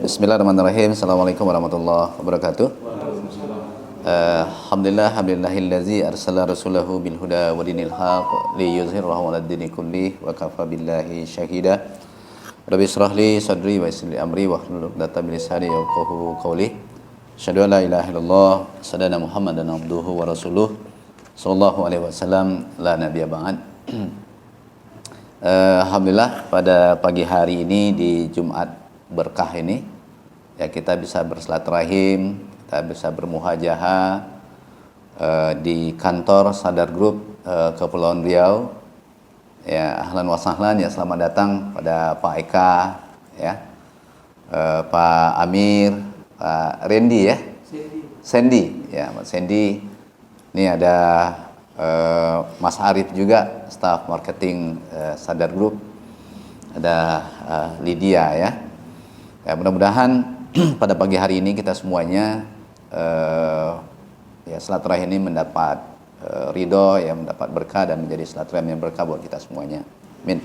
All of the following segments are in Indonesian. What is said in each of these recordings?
Bismillahirrahmanirrahim. Assalamualaikum warahmatullahi wabarakatuh. Alhamdulillahillazi arsala rasulahu bil huda wa dinil haq liyuzhirahu 'alad dini kullih wa kafa billahi syahida. Rabbi israh li sadri wa yassir li amri wahlul 'uqdatam min lisani yafqahu qawli. Asyhadu an la ilaha illallah, sadana Muhammadan abduhu wa rasuluh sallallahu alaihi wasallam, la nabiyya ba'd. Alhamdulillah pada pagi hari ini di Jumat berkah ini ya kita bisa bersilaturahim, kita bisa bermuhajahah di kantor Sadar Group Kepulauan Riau. Ya, ahlan wa sahlan, ya selamat datang pada Pak Eka, ya, Pak Amir, Pak Randy, ya, Sandy, ya, Mas Sandy. Ini ada Mas Arif juga, staf marketing Sadar Group. Ada Lydia, ya. Ya, mudah-mudahan pada pagi hari ini kita semuanya ya silaturahim ini mendapat ridho, ya, mendapat berkah dan menjadi silaturahim yang berkah buat kita semuanya. Amin.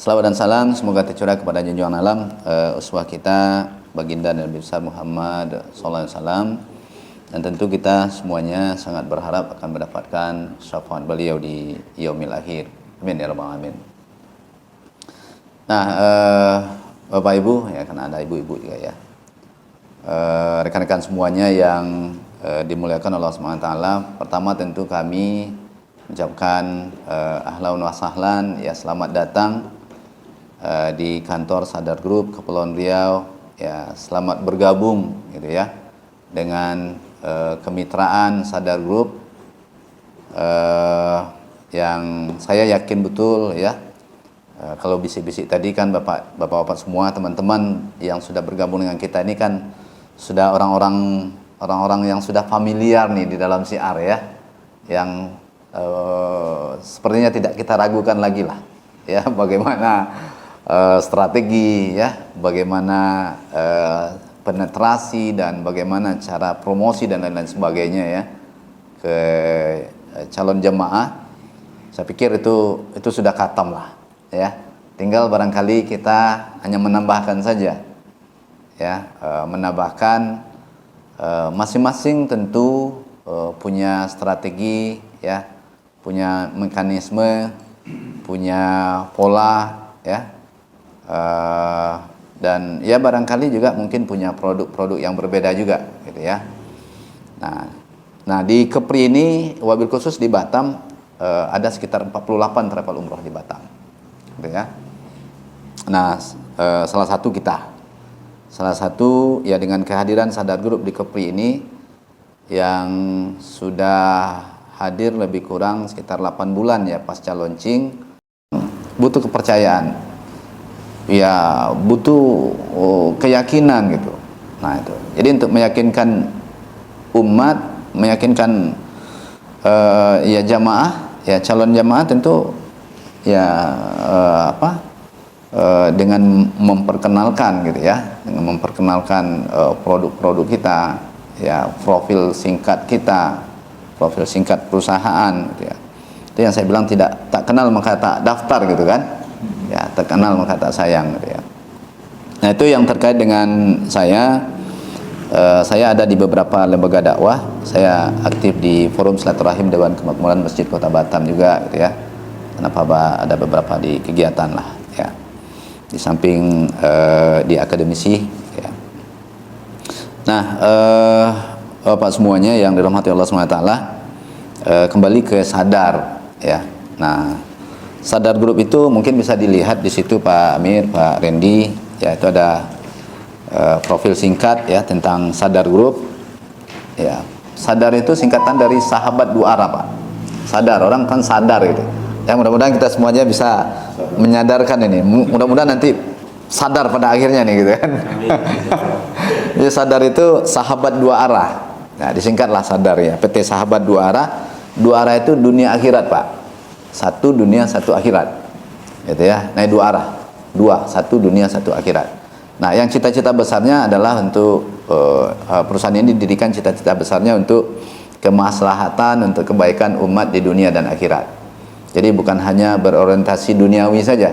Selawat dan salam semoga tercurah kepada junjungan alam uswah kita baginda Nabi besar Muhammad sallallahu alaihi wasallam, dan tentu kita semuanya sangat berharap akan mendapatkan syafaat beliau di yaumil akhir. Amin ya rabbal alamin. Nah, Bapak Ibu, ya, karena ada ibu-ibu juga, ya, rekan-rekan semuanya yang dimuliakan Allah SWT. Pertama tentu kami mengucapkan ahlan wa sahlan, ya, selamat datang di kantor Sadar Group Kepulauan Riau, ya, selamat bergabung gitu, ya, dengan kemitraan Sadar Group yang saya yakin betul, ya. Kalau bisik-bisik tadi kan bapak-bapak semua, teman-teman yang sudah bergabung dengan kita ini kan sudah orang-orang yang sudah familiar nih di dalam syiar, ya, yang sepertinya tidak kita ragukan lagi lah, ya, bagaimana strategi, ya, bagaimana penetrasi dan bagaimana cara promosi dan lain-lain sebagainya, ya, ke calon jemaah. Saya pikir itu sudah khatam lah, ya, tinggal barangkali kita hanya menambahkan saja, ya, menambahkan masing-masing tentu punya strategi, ya, punya mekanisme, punya pola, ya, dan ya barangkali juga mungkin punya produk-produk yang berbeda juga, gitu, ya. Nah di Kepri ini wabil khusus di Batam ada sekitar 48 travel umroh di Batam. Ya. Nah, salah satu ya dengan kehadiran Sadar Group di Kepri ini yang sudah hadir lebih kurang sekitar 8 bulan, ya, pasca launching, butuh kepercayaan, ya, butuh keyakinan gitu. Nah itu, jadi untuk meyakinkan umat, meyakinkan ya jamaah, ya, calon jamaah tentu, ya, dengan memperkenalkan gitu, ya, dengan memperkenalkan produk-produk kita, ya, profil singkat kita, profil singkat perusahaan gitu, ya. Itu yang saya bilang tak kenal maka tak daftar gitu kan, ya, tak kenal maka tak sayang gitu, ya. Nah itu yang terkait dengan saya ada di beberapa lembaga dakwah. Saya aktif di Forum Silaturahim Dewan Kemakmuran Masjid Kota Batam juga gitu, ya. Kenapa ada beberapa di kegiatan lah, ya, di samping di akademisi, ya. Nah, Bapak semuanya yang dirahmati Allah SWT, kembali ke Sadar, ya. Nah, Sadar Group itu mungkin bisa dilihat di situ Pak Amir, Pak Randy, ya, itu ada profil singkat, ya, tentang Sadar Group, ya. Sadar itu singkatan dari sahabat dua arah, Pak. Sadar, orang kan sadar gitu. Ya, mudah-mudahan kita semuanya bisa menyadarkan ini. Mudah-mudahan nanti sadar pada akhirnya nih gitu kan. Jadi Sadar itu sahabat dua arah. Nah, disingkatlah Sadar, ya. PT Sahabat Dua Arah. Dua arah itu dunia akhirat, Pak. Satu dunia, satu akhirat. Gitu, ya. Nah, dua arah. Dua, satu dunia, satu akhirat. Nah, yang cita-cita besarnya adalah untuk perusahaan ini didirikan, cita-cita besarnya untuk kemaslahatan, untuk kebaikan umat di dunia dan akhirat. Jadi bukan hanya berorientasi duniawi saja,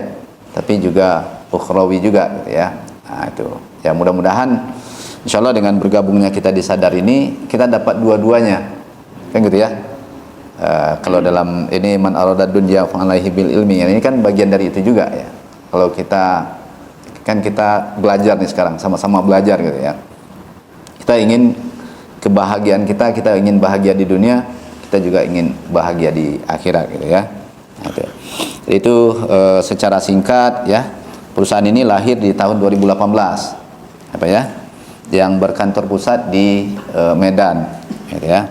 tapi juga ukhrawi juga, gitu, ya. Nah, itu. Ya mudah-mudahan insya Allah dengan bergabungnya kita di Sadar ini kita dapat dua-duanya, kan gitu ya. Kalau dalam ini man arada dunya fa alaihi bil ilmi, ini kan bagian dari itu juga ya. Kalau kita belajar nih sekarang, sama-sama belajar gitu ya. Kita ingin kebahagiaan kita ingin bahagia di dunia, kita juga ingin bahagia di akhirat gitu ya. Nah, itu secara singkat ya. Perusahaan ini lahir di tahun 2018 apa ya, yang berkantor pusat di Medan gitu ya.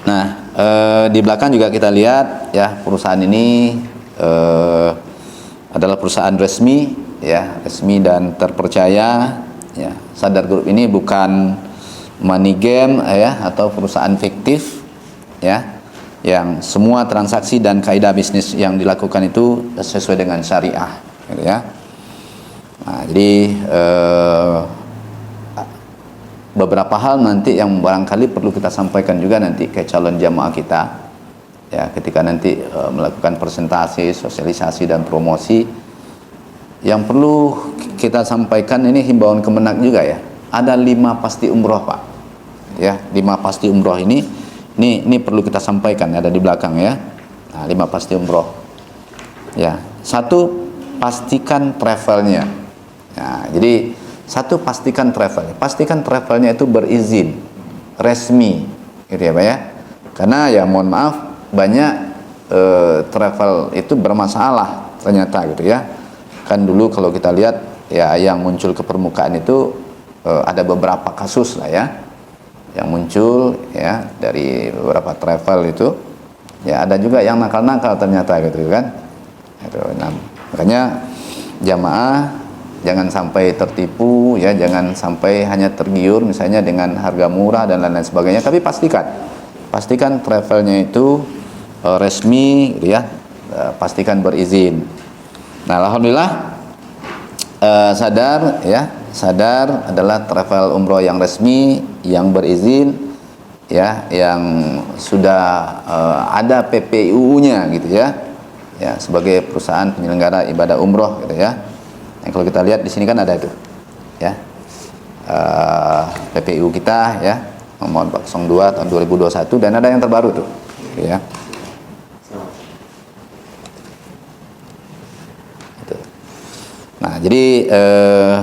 Nah, di belakang juga kita lihat ya, perusahaan ini adalah perusahaan resmi ya, resmi dan terpercaya ya. Sadar Group ini bukan money game ya, atau perusahaan fiktif ya, yang semua transaksi dan kaidah bisnis yang dilakukan itu sesuai dengan syariah gitu ya. Nah, jadi beberapa hal nanti yang barangkali perlu kita sampaikan juga nanti ke calon jamaah kita ya, ketika nanti melakukan presentasi, sosialisasi dan promosi. Yang perlu kita sampaikan ini himbauan Kemenak juga ya. Ada 5 pasti umroh Pak ya, 5 pasti umroh ini perlu kita sampaikan, ada di belakang ya. Nah, 5 pasti umroh ya. 1, pastikan travelnya. Nah, jadi 1, pastikan travelnya itu berizin, resmi gitu ya Pak ya. Karena ya mohon maaf, banyak travel itu bermasalah ternyata gitu ya. Kan dulu kalau kita lihat ya, yang muncul ke permukaan itu ada beberapa kasus lah ya yang muncul ya dari beberapa travel itu ya, ada juga yang nakal-nakal ternyata gitu kan. Nah, makanya jamaah jangan sampai tertipu ya, jangan sampai hanya tergiur misalnya dengan harga murah dan lain-lain sebagainya, tapi pastikan travelnya itu resmi gitu ya, pastikan berizin. Nah, alhamdulillah Sadar adalah travel umroh yang resmi, yang berizin ya, yang sudah ada PPUU-nya gitu ya. Ya, sebagai perusahaan penyelenggara ibadah umroh gitu ya. Yang kalau kita lihat di sini kan ada itu ya, PPU kita ya, nomor 02 tahun 2021, dan ada yang terbaru tuh gitu ya. Nah, jadi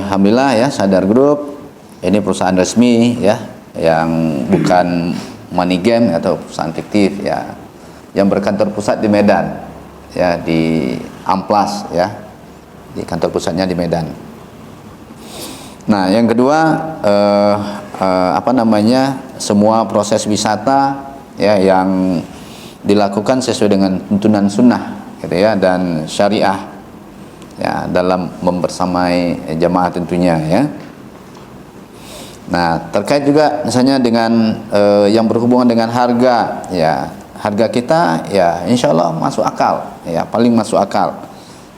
alhamdulillah ya, Sadar Group ini perusahaan resmi ya, yang bukan money game atau perusahaan fiktif ya, yang berkantor pusat di Medan ya, di Amplas ya, di kantor pusatnya di Medan. Nah, yang kedua semua proses wisata ya yang dilakukan sesuai dengan tuntunan sunnah gitu ya, dan syariah ya, dalam membersamai jamaah tentunya ya. Nah, terkait juga misalnya dengan yang berhubungan dengan harga ya, harga kita ya insya Allah masuk akal ya, paling masuk akal.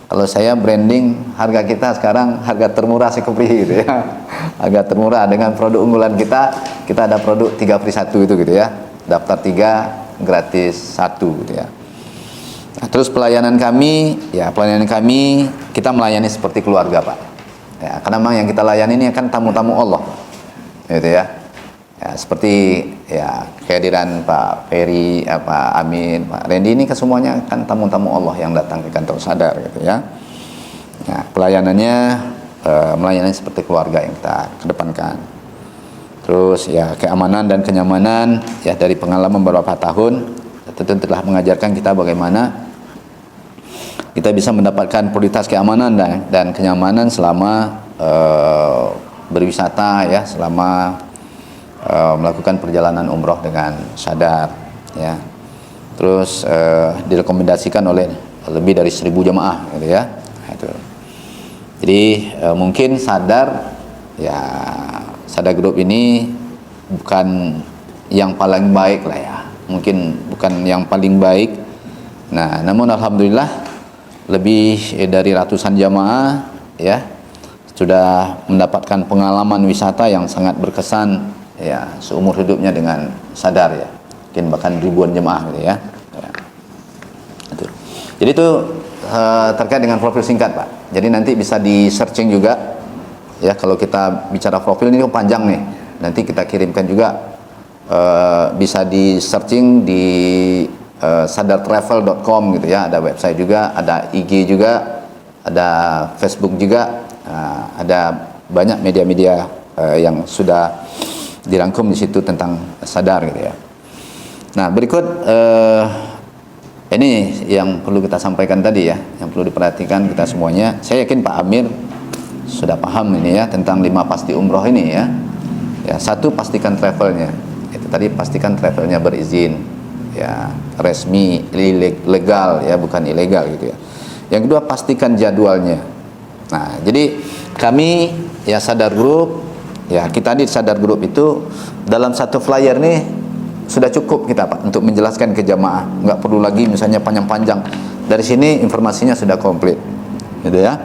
Kalau saya branding harga kita sekarang harga termurah Sekopri gitu ya, harga termurah dengan produk unggulan kita ada produk 3 free 1 itu gitu ya, daftar 3 gratis 1 gitu ya. Nah, terus pelayanan kami kita melayani seperti keluarga Pak ya, karena memang yang kita layani ini kan tamu-tamu Allah gitu ya. Ya, seperti ya kehadiran Pak Ferry, Pak Amin, Pak Randy, ini kesemuanya kan tamu-tamu Allah yang datang ke kantor Sadar gitu ya. Nah, pelayanannya melayani seperti keluarga yang kita kedepankan. Terus ya, keamanan dan kenyamanan ya, dari pengalaman beberapa tahun tentu telah mengajarkan kita bagaimana kita bisa mendapatkan prioritas keamanan dan kenyamanan selama berwisata ya, selama melakukan perjalanan umroh dengan Sadar ya. Terus direkomendasikan oleh lebih dari 1000 jemaah gitu ya. Nah, itu. Jadi mungkin Sadar ya, Sadar Group ini bukan yang paling baik lah ya, mungkin bukan yang paling baik. Nah, namun alhamdulillah lebih dari ratusan jamaah ya sudah mendapatkan pengalaman wisata yang sangat berkesan ya, seumur hidupnya dengan Sadar ya, mungkin bahkan ribuan jemaah gitu ya. Itu. Jadi itu terkait dengan profil singkat Pak Jadi nanti bisa di searching juga ya. Kalau kita bicara profil ini panjang nih, nanti kita kirimkan juga. Bisa di searching di sadartravel.com gitu ya. Ada website juga, ada IG juga, ada Facebook juga, ada banyak media-media yang sudah dirangkum di situ tentang Sadar gitu ya. Nah, berikut ini yang perlu kita sampaikan tadi ya, yang perlu diperhatikan kita semuanya. Saya yakin Pak Amir sudah paham ini ya tentang 5 pasti umroh ini ya. Ya, satu, pastikan travelnya. Itu tadi, pastikan travelnya berizin, ya, resmi, legal ya, bukan ilegal gitu ya. Yang kedua, pastikan jadwalnya. Nah, jadi kami ya Sadar Group, ya kita di Sadar Group itu dalam satu flyer nih sudah cukup kita Pak untuk menjelaskan ke jamaah. Nggak perlu lagi misalnya panjang-panjang. Dari sini informasinya sudah komplit, gitu ya.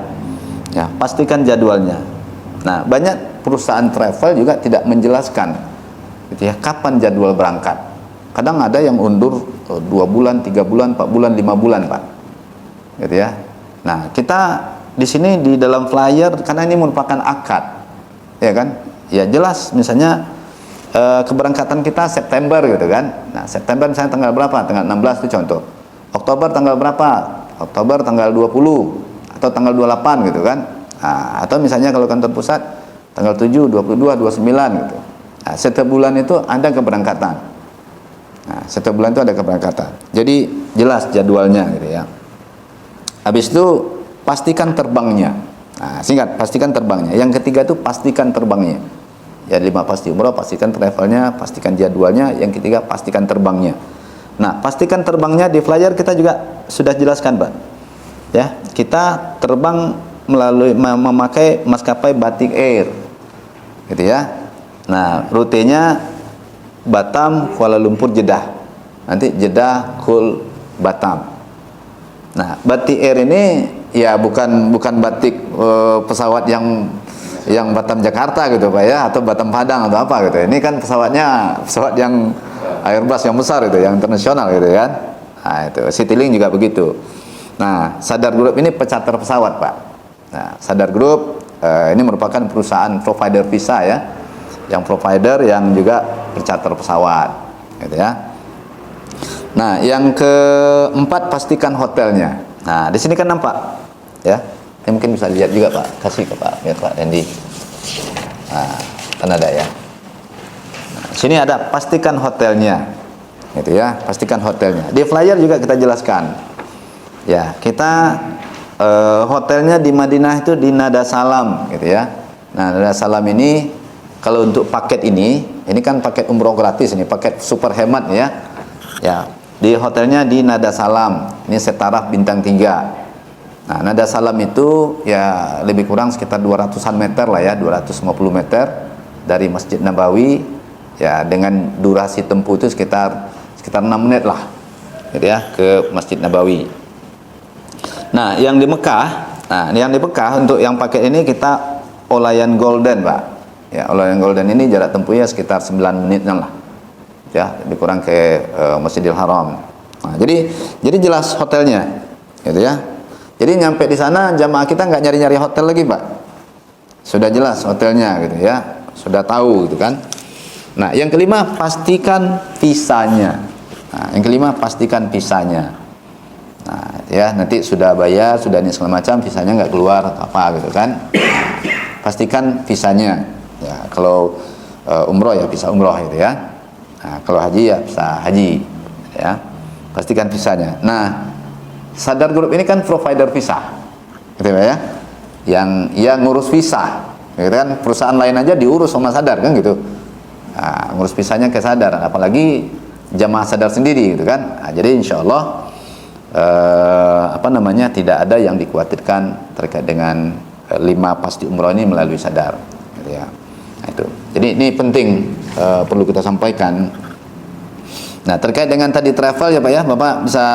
Ya, pastikan jadwalnya. Nah, banyak perusahaan travel juga tidak menjelaskan gitu ya, kapan jadwal berangkat. Kadang ada yang undur 2 bulan, 3 bulan, 4 bulan, 5 bulan Pak, gitu ya. Nah, kita di sini di dalam flyer, karena ini merupakan akad, ya kan, ya jelas misalnya keberangkatan kita September gitu kan. Nah, September misalnya tanggal berapa, tanggal 16 itu contoh. Oktober tanggal berapa, Oktober tanggal 20 atau tanggal 28 gitu kan. Nah, atau misalnya kalau kantor pusat tanggal 7, 22, 29 gitu. Nah, setiap bulan itu ada keberangkatan. Nah, setiap bulan itu ada keberangkatan. Jadi jelas jadwalnya gitu ya. Habis itu pastikan terbangnya. Nah, singkat, pastikan terbangnya. Yang ketiga itu pastikan terbangnya. Ya, 5 pasti umroh, pastikan travelnya, pastikan jadwalnya. Yang ketiga, pastikan terbangnya. Nah, pastikan terbangnya di flyer kita juga sudah jelaskan Pak. Ya, kita terbang melalui memakai maskapai Batik Air, gitu ya. Nah, rutenya Batam, Kuala Lumpur, Jeddah. Nanti Jeddah, Kul, Batam. Nah, Batik Air ini ya bukan batik pesawat yang Batam Jakarta gitu Pak ya, atau Batam Padang atau apa gitu. Ini kan pesawat yang Airbus yang besar itu, yang internasional gitu kan. Nah, itu Citylink juga begitu. Nah, Sadar Group ini pecater pesawat Pak. Nah, Sadar Group ini merupakan perusahaan provider visa ya, yang provider yang juga bercharter pesawat, gitu ya. Nah, yang keempat, pastikan hotelnya. Nah, di sini kan nampak, ya. Ini mungkin bisa lihat juga Pak, kasih ke Pak, biar Pak Dendi. Nah, kan ada ya. Nah, sini ada pastikan hotelnya, gitu ya. Pastikan hotelnya. Di flyer juga kita jelaskan. Ya, kita hotelnya di Madinah itu di Nada Salam, gitu ya. Nah, Nada Salam ini kalau untuk paket ini kan paket umroh gratis, ini paket super hemat ya. Ya, di hotelnya di Nada Salam. Ini setaraf bintang 3. Nah, Nada Salam itu ya lebih kurang sekitar 200-an meter lah ya, 250 meter dari Masjid Nabawi ya, dengan durasi tempuh itu sekitar 6 menit lah, gitu ya, ke Masjid Nabawi. Nah, yang di Mekah untuk yang paket ini kita Olayan Golden Pak. Ya, Olayan Golden ini jarak tempuhnya sekitar 9 menitan lah. Ya, lebih kurang ke Masjidil Haram. Nah, jadi jelas hotelnya, gitu ya. Jadi nyampe di sana jamaah kita nggak nyari-nyari hotel lagi Pak. Sudah jelas hotelnya gitu ya. Sudah tahu gitu kan. Nah, yang kelima, pastikan visanya. Nah, yang kelima, pastikan visanya. Nah, ya nanti sudah bayar, sudah ini segala macam, visanya nggak keluar atau apa gitu kan. Pastikan visanya. Ya, kalau umroh ya bisa umroh gitu ya. Nah, kalau haji ya bisa haji, ya. Pastikan visanya. Nah, Sadar Group ini kan provider visa, gitu ya. Yang ngurus visa, gitu kan. Perusahaan lain aja diurus sama Sadar kan gitu. Nah, ngurus visanya ke Sadar, apalagi jamaah Sadar sendiri gitu kan. Nah, jadi insya Allah tidak ada yang dikhawatirkan terkait dengan 5 pasti umroh ini melalui Sadar, gitu ya. Nah, itu. Jadi ini penting, perlu kita sampaikan. Nah, terkait dengan tadi travel ya Pak ya,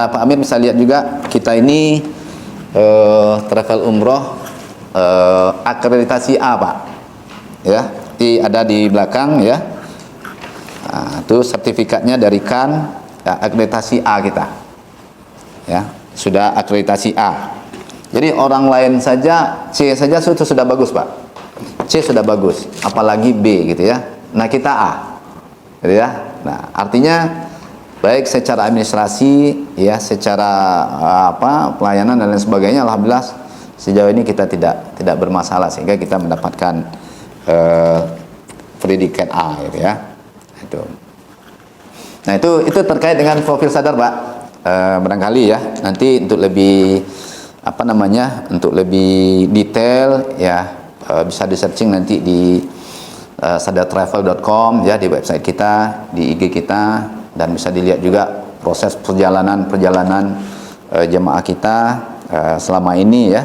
Pak Amir bisa lihat juga kita ini travel umroh akreditasi A Pak, ya, ada di belakang ya. Nah, itu sertifikatnya dari KAN, ya, akreditasi A kita, ya, sudah akreditasi A. Jadi orang lain saja C saja itu sudah bagus, Pak. C sudah bagus, apalagi B gitu ya. Nah, kita A. Gitu ya. Nah, artinya baik secara administrasi ya, secara pelayanan dan lain sebagainya, alhamdulillah sejauh ini kita tidak bermasalah sehingga kita mendapatkan predikat A gitu ya. Itu. Nah, itu terkait dengan profil sadar, Pak. Barangkali ya nanti untuk lebih untuk lebih detail ya bisa di searching nanti di sadartravel.com ya, di website kita, di IG kita, dan bisa dilihat juga proses perjalanan jemaah kita selama ini ya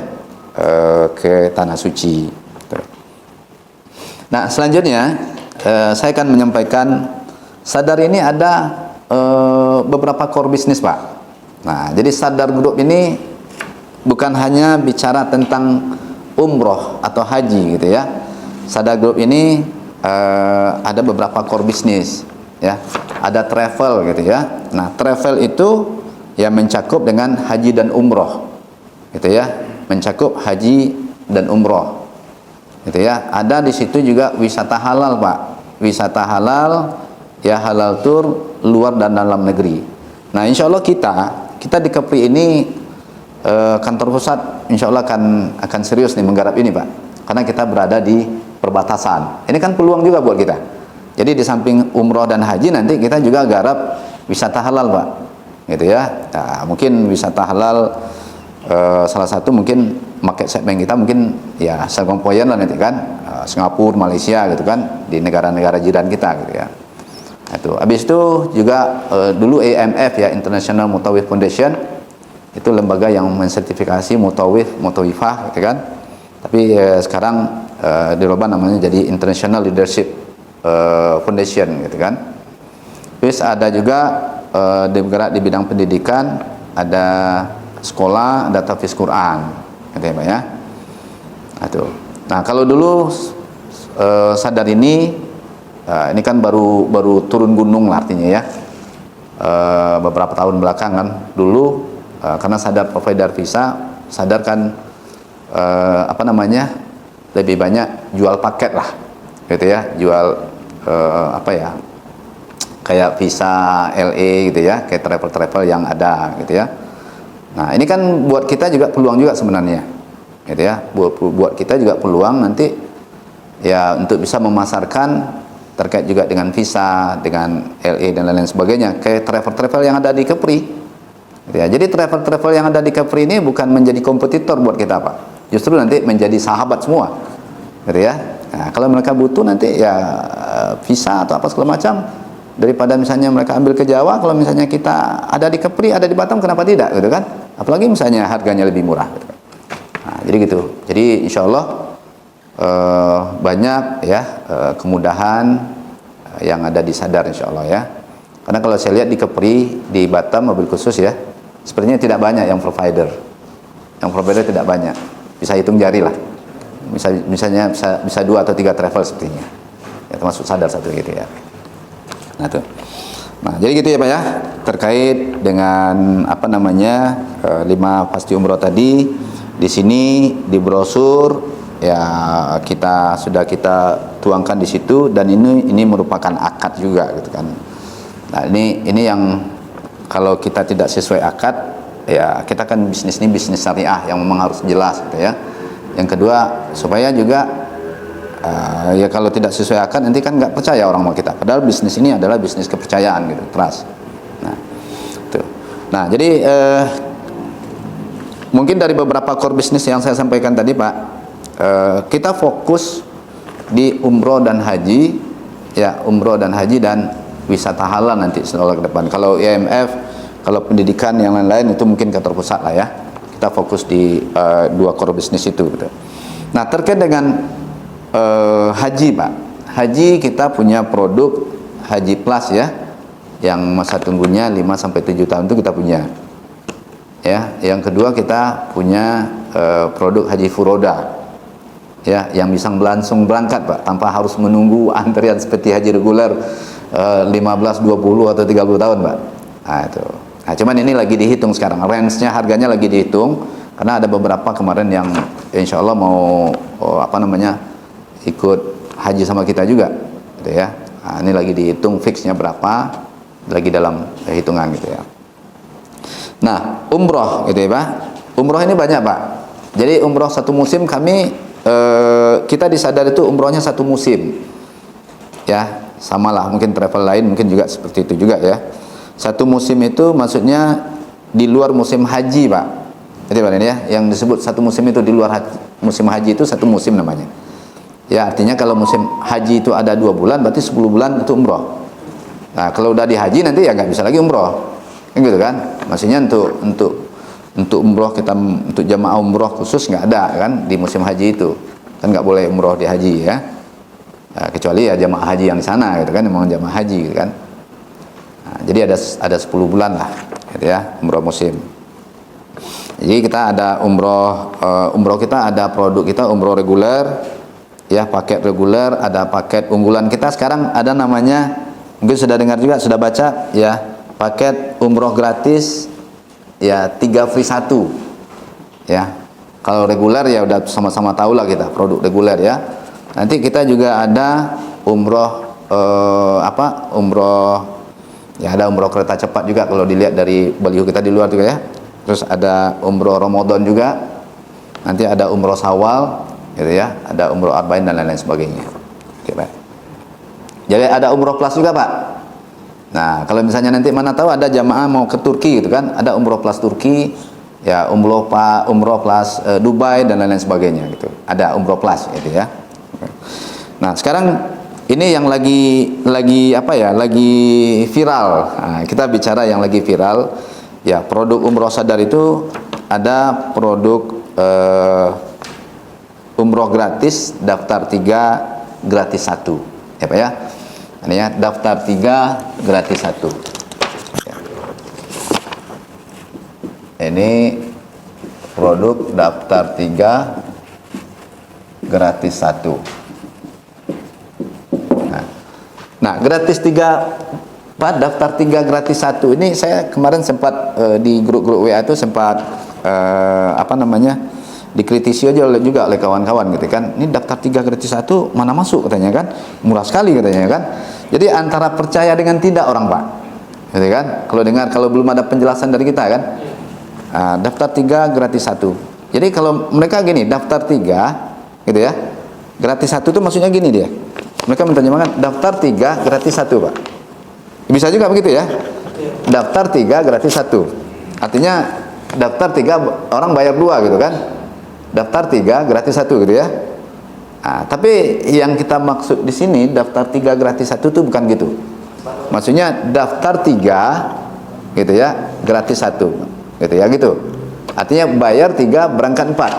ke Tanah Suci. Nah, selanjutnya saya akan menyampaikan Sadar ini ada beberapa core bisnis, Pak. Nah, jadi Sadar Group ini bukan hanya bicara tentang umroh atau haji gitu ya. Sadar Group ini ada beberapa core bisnis ya. Ada travel gitu ya. Nah, travel itu ya mencakup dengan haji dan umroh gitu ya. Mencakup haji dan umroh gitu ya. Ada di situ juga wisata halal, Pak. Wisata halal ya, halal tour luar dan dalam negeri. Nah, insya Allah kita di Kepri ini kantor pusat insya Allah akan serius nih menggarap ini, Pak, karena kita berada di perbatasan. Ini kan peluang juga buat kita. Jadi di samping umroh dan haji nanti kita juga garap wisata halal, Pak, gitu ya. Nah, mungkin wisata halal salah satu mungkin market segmen kita mungkin ya Sargong-Poyan lah nanti kan, Singapura, Malaysia gitu kan, di negara-negara jiran kita gitu ya. Itu. Habis itu juga dulu AMF ya, International Mutawif Foundation, itu lembaga yang mensertifikasi mutawifah gitu kan. Tapi sekarang dirubah namanya jadi International Leadership Foundation gitu kan. Terus ada juga bergerak di bidang pendidikan, ada sekolah, ada tahfiz Quran gitu ya, Pak ya. Nah, kalau dulu Sadar ini kan baru turun gunung lah artinya ya. Beberapa tahun belakangan dulu karena Sadar provider visa, Sadar kan lebih banyak jual paket lah gitu ya, jual kayak visa LA gitu ya, kayak travel yang ada gitu ya. Nah, ini kan buat kita juga peluang juga sebenarnya gitu ya, buat kita juga peluang nanti ya untuk bisa memasarkan terkait juga dengan visa, dengan LA dan lain-lain sebagainya ke travel yang ada di Kepri gitu ya. Jadi travel yang ada di Kepri ini bukan menjadi kompetitor buat kita, Pak, justru nanti menjadi sahabat semua gitu ya. Nah, kalau mereka butuh nanti ya visa atau apa segala macam, daripada misalnya mereka ambil ke Jawa, kalau misalnya kita ada di Kepri, ada di Batam, kenapa tidak gitu kan, apalagi misalnya harganya lebih murah gitu kan. Nah, jadi gitu. Jadi insya Allah banyak ya kemudahan yang ada di Sadar insya Allah ya. Karena kalau saya lihat di Kepri, di Batam mobil khusus ya, sepertinya tidak banyak yang provider tidak banyak, bisa hitung jari lah. Misalnya bisa 2 atau 3 travel sepertinya ya, termasuk Sadar satu gitu ya. Nah, jadi gitu ya, Pak ya, terkait dengan 5 pasti umroh tadi. Di sini di brosur ya sudah kita tuangkan di situ, dan ini merupakan akad juga gitu kan. Nah, ini yang kalau kita tidak sesuai akad ya, kita kan bisnis ini bisnis syariah yang memang harus jelas gitu ya. Yang kedua, supaya juga ya kalau tidak sesuai akad nanti kan nggak percaya orang mau kita, padahal bisnis ini adalah bisnis kepercayaan gitu, trust. Nah, jadi mungkin dari beberapa core bisnis yang saya sampaikan tadi, Pak, kita fokus di umroh dan haji ya, umroh dan haji dan wisata halal nanti setelah ke depan. Kalau IMF, kalau pendidikan yang lain-lain itu mungkin kantor pusat lah ya. Kita fokus di 2 core bisnis itu gitu. Nah, terkait dengan haji, Pak, haji kita punya produk Haji Plus ya, yang masa tunggunya 5-7 tahun itu kita punya ya. Yang kedua, kita punya produk Haji Furoda ya, yang bisa langsung berangkat, Pak, tanpa harus menunggu antrian seperti haji reguler 15, 20 atau 30 tahun, Pak. Nah, itu. Nah, cuman ini lagi dihitung sekarang, range-nya harganya lagi dihitung, Karena ada beberapa kemarin yang insya Allah mau ikut haji sama kita juga, gitu ya. Nah, ini lagi dihitung fixnya berapa, lagi dalam hitungan gitu ya. Nah, umroh gitu ya Pak. Umroh ini banyak Pak. Jadi umroh satu musim kami kita di Sadar itu umrohnya satu musim. Ya, samalah mungkin travel lain mungkin juga seperti itu juga ya. Satu musim itu maksudnya di luar musim haji Pak. Jadi Pak ini ya, yang disebut satu musim itu di luar musim haji itu satu musim namanya. Ya, artinya kalau musim haji itu ada 2 bulan, berarti 10 bulan itu umroh. Nah, kalau udah di haji nanti ya nggak bisa lagi umroh, gitu kan? Maksudnya untuk umroh kita, untuk jamaah umroh khusus nggak ada kan di musim haji itu, kan nggak boleh umroh di haji ya. Nah, kecuali ya jamaah haji yang di sana, gitu kan, memang jamaah haji, gitu kan. Nah, jadi ada 10 bulan lah, gitu ya, umroh musim. Jadi kita ada umroh kita ada produk kita umroh reguler. Ya, paket reguler, ada paket unggulan kita sekarang ada namanya, mungkin sudah dengar juga, sudah baca ya, paket umroh gratis ya 3 free 1 ya. Kalau reguler ya udah sama-sama tahu lah kita produk reguler ya. Nanti kita juga ada umroh umroh ya, ada umroh kereta cepat juga kalau dilihat dari baliho kita di luar juga ya. Terus ada umroh Ramadan juga, nanti ada umroh Syawal gitu ya, ada umroh arba'in dan lain-lain sebagainya. Oke, Pak. Jadi ada umroh plus juga Pak. Nah, kalau misalnya nanti mana tahu ada jamaah mau ke Turki gitu kan, ada umroh plus Turki ya, umroh plus Dubai dan lain-lain sebagainya gitu. Ada umroh plus gitu ya. Nah, sekarang ini yang lagi viral. Nah, kita bicara yang lagi viral ya, produk umroh Sadar itu ada produk umroh gratis daftar 3 gratis 1 ya Pak ya. Ini ya, daftar 3 gratis 1 ya. Ini produk daftar 3 gratis 1. Nah, gratis 3 Pak, daftar 3 gratis 1 ini saya kemarin sempat di grup-grup WA itu sempat dikritisi aja juga oleh kawan-kawan gitu kan. Ini daftar 3 gratis 1 mana masuk katanya kan, murah sekali katanya kan. Jadi antara percaya dengan tidak orang Pak, gitu kan. Kalau belum ada penjelasan dari kita kan, daftar 3 gratis 1. Jadi kalau mereka gini, daftar 3 gitu ya, gratis 1 itu maksudnya gini dia, mereka menerjemahkan daftar 3 gratis 1 Pak. Bisa juga begitu ya, daftar 3 gratis 1 artinya daftar 3 orang bayar 2 gitu kan, daftar 3 gratis 1 gitu ya. Nah, tapi yang kita maksud di sini daftar 3 gratis 1 itu bukan gitu. Maksudnya daftar 3 gitu ya, gratis 1 gitu ya gitu. Artinya bayar 3 berangkat 4.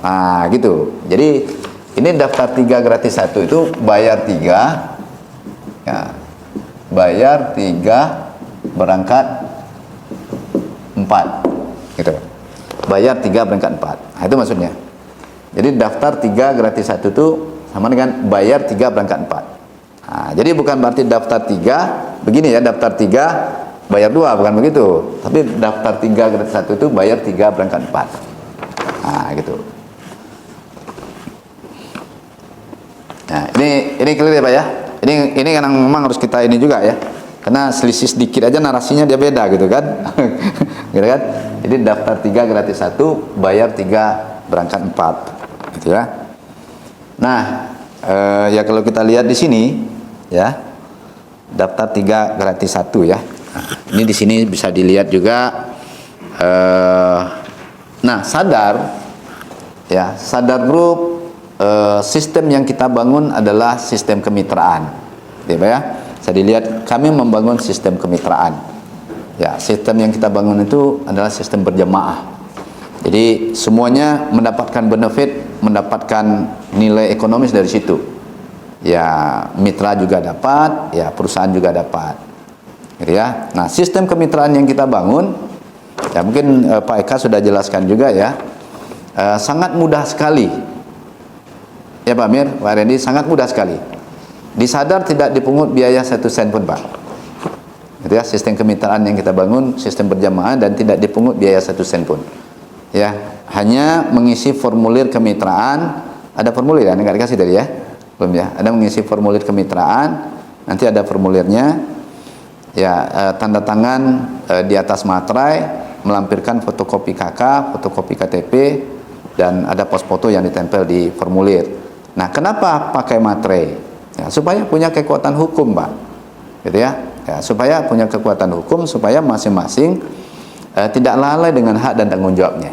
Nah, gitu. Jadi ini daftar 3 gratis 1 itu bayar 3 ya. Bayar 3 berangkat 4 gitu. Bayar 3 berangkat 4. Nah, itu maksudnya. Jadi daftar 3 gratis 1 itu sama dengan bayar 3 berangkat 4. Nah, jadi bukan berarti daftar 3 begini ya, daftar 3 bayar 2, bukan begitu. Tapi daftar 3 gratis 1 itu bayar 3 berangkat 4. Nah, gitu. Nah, ini clear ya Pak ya. Ini kan memang harus kita ini juga ya. Karena selisih sedikit aja narasinya dia beda gitu kan. Gitu kan? Jadi daftar 3 gratis 1, bayar 3 berangkat 4 gitu ya. Nah, ya kalau kita lihat di sini ya, daftar 3 gratis 1 ya. Nah, ini di sini bisa dilihat juga nah, Sadar ya, Sadar Group, sistem yang kita bangun adalah sistem kemitraan. Gitu ya. Saya dilihat kami membangun sistem kemitraan. Ya, sistem yang kita bangun itu adalah sistem berjamaah. Jadi semuanya mendapatkan benefit, mendapatkan nilai ekonomis dari situ. Ya, mitra juga dapat, ya perusahaan juga dapat. Gitu ya. Nah, sistem kemitraan yang kita bangun, ya mungkin Pak Eka sudah jelaskan juga ya, sangat mudah sekali. Ya Pak Amir, Pak Randy, sangat mudah sekali. Di Sadar tidak dipungut biaya 1 sen pun Pak. Gitu ya, sistem kemitraan yang kita bangun sistem berjamaah dan tidak dipungut biaya 1 sen pun. ya, hanya mengisi formulir kemitraan. Ada formulir ya, nggak dikasih tadi ya, belum ya, ada mengisi formulir kemitraan, nanti ada formulirnya ya, tanda tangan di atas materai, melampirkan fotokopi KK, fotokopi KTP, dan ada pos foto yang ditempel di formulir. Nah, kenapa pakai materai? Ya, supaya punya kekuatan hukum, Pak, gitu ya, ya, supaya punya kekuatan hukum, supaya masing-masing tidak lalai dengan hak dan tanggung jawabnya.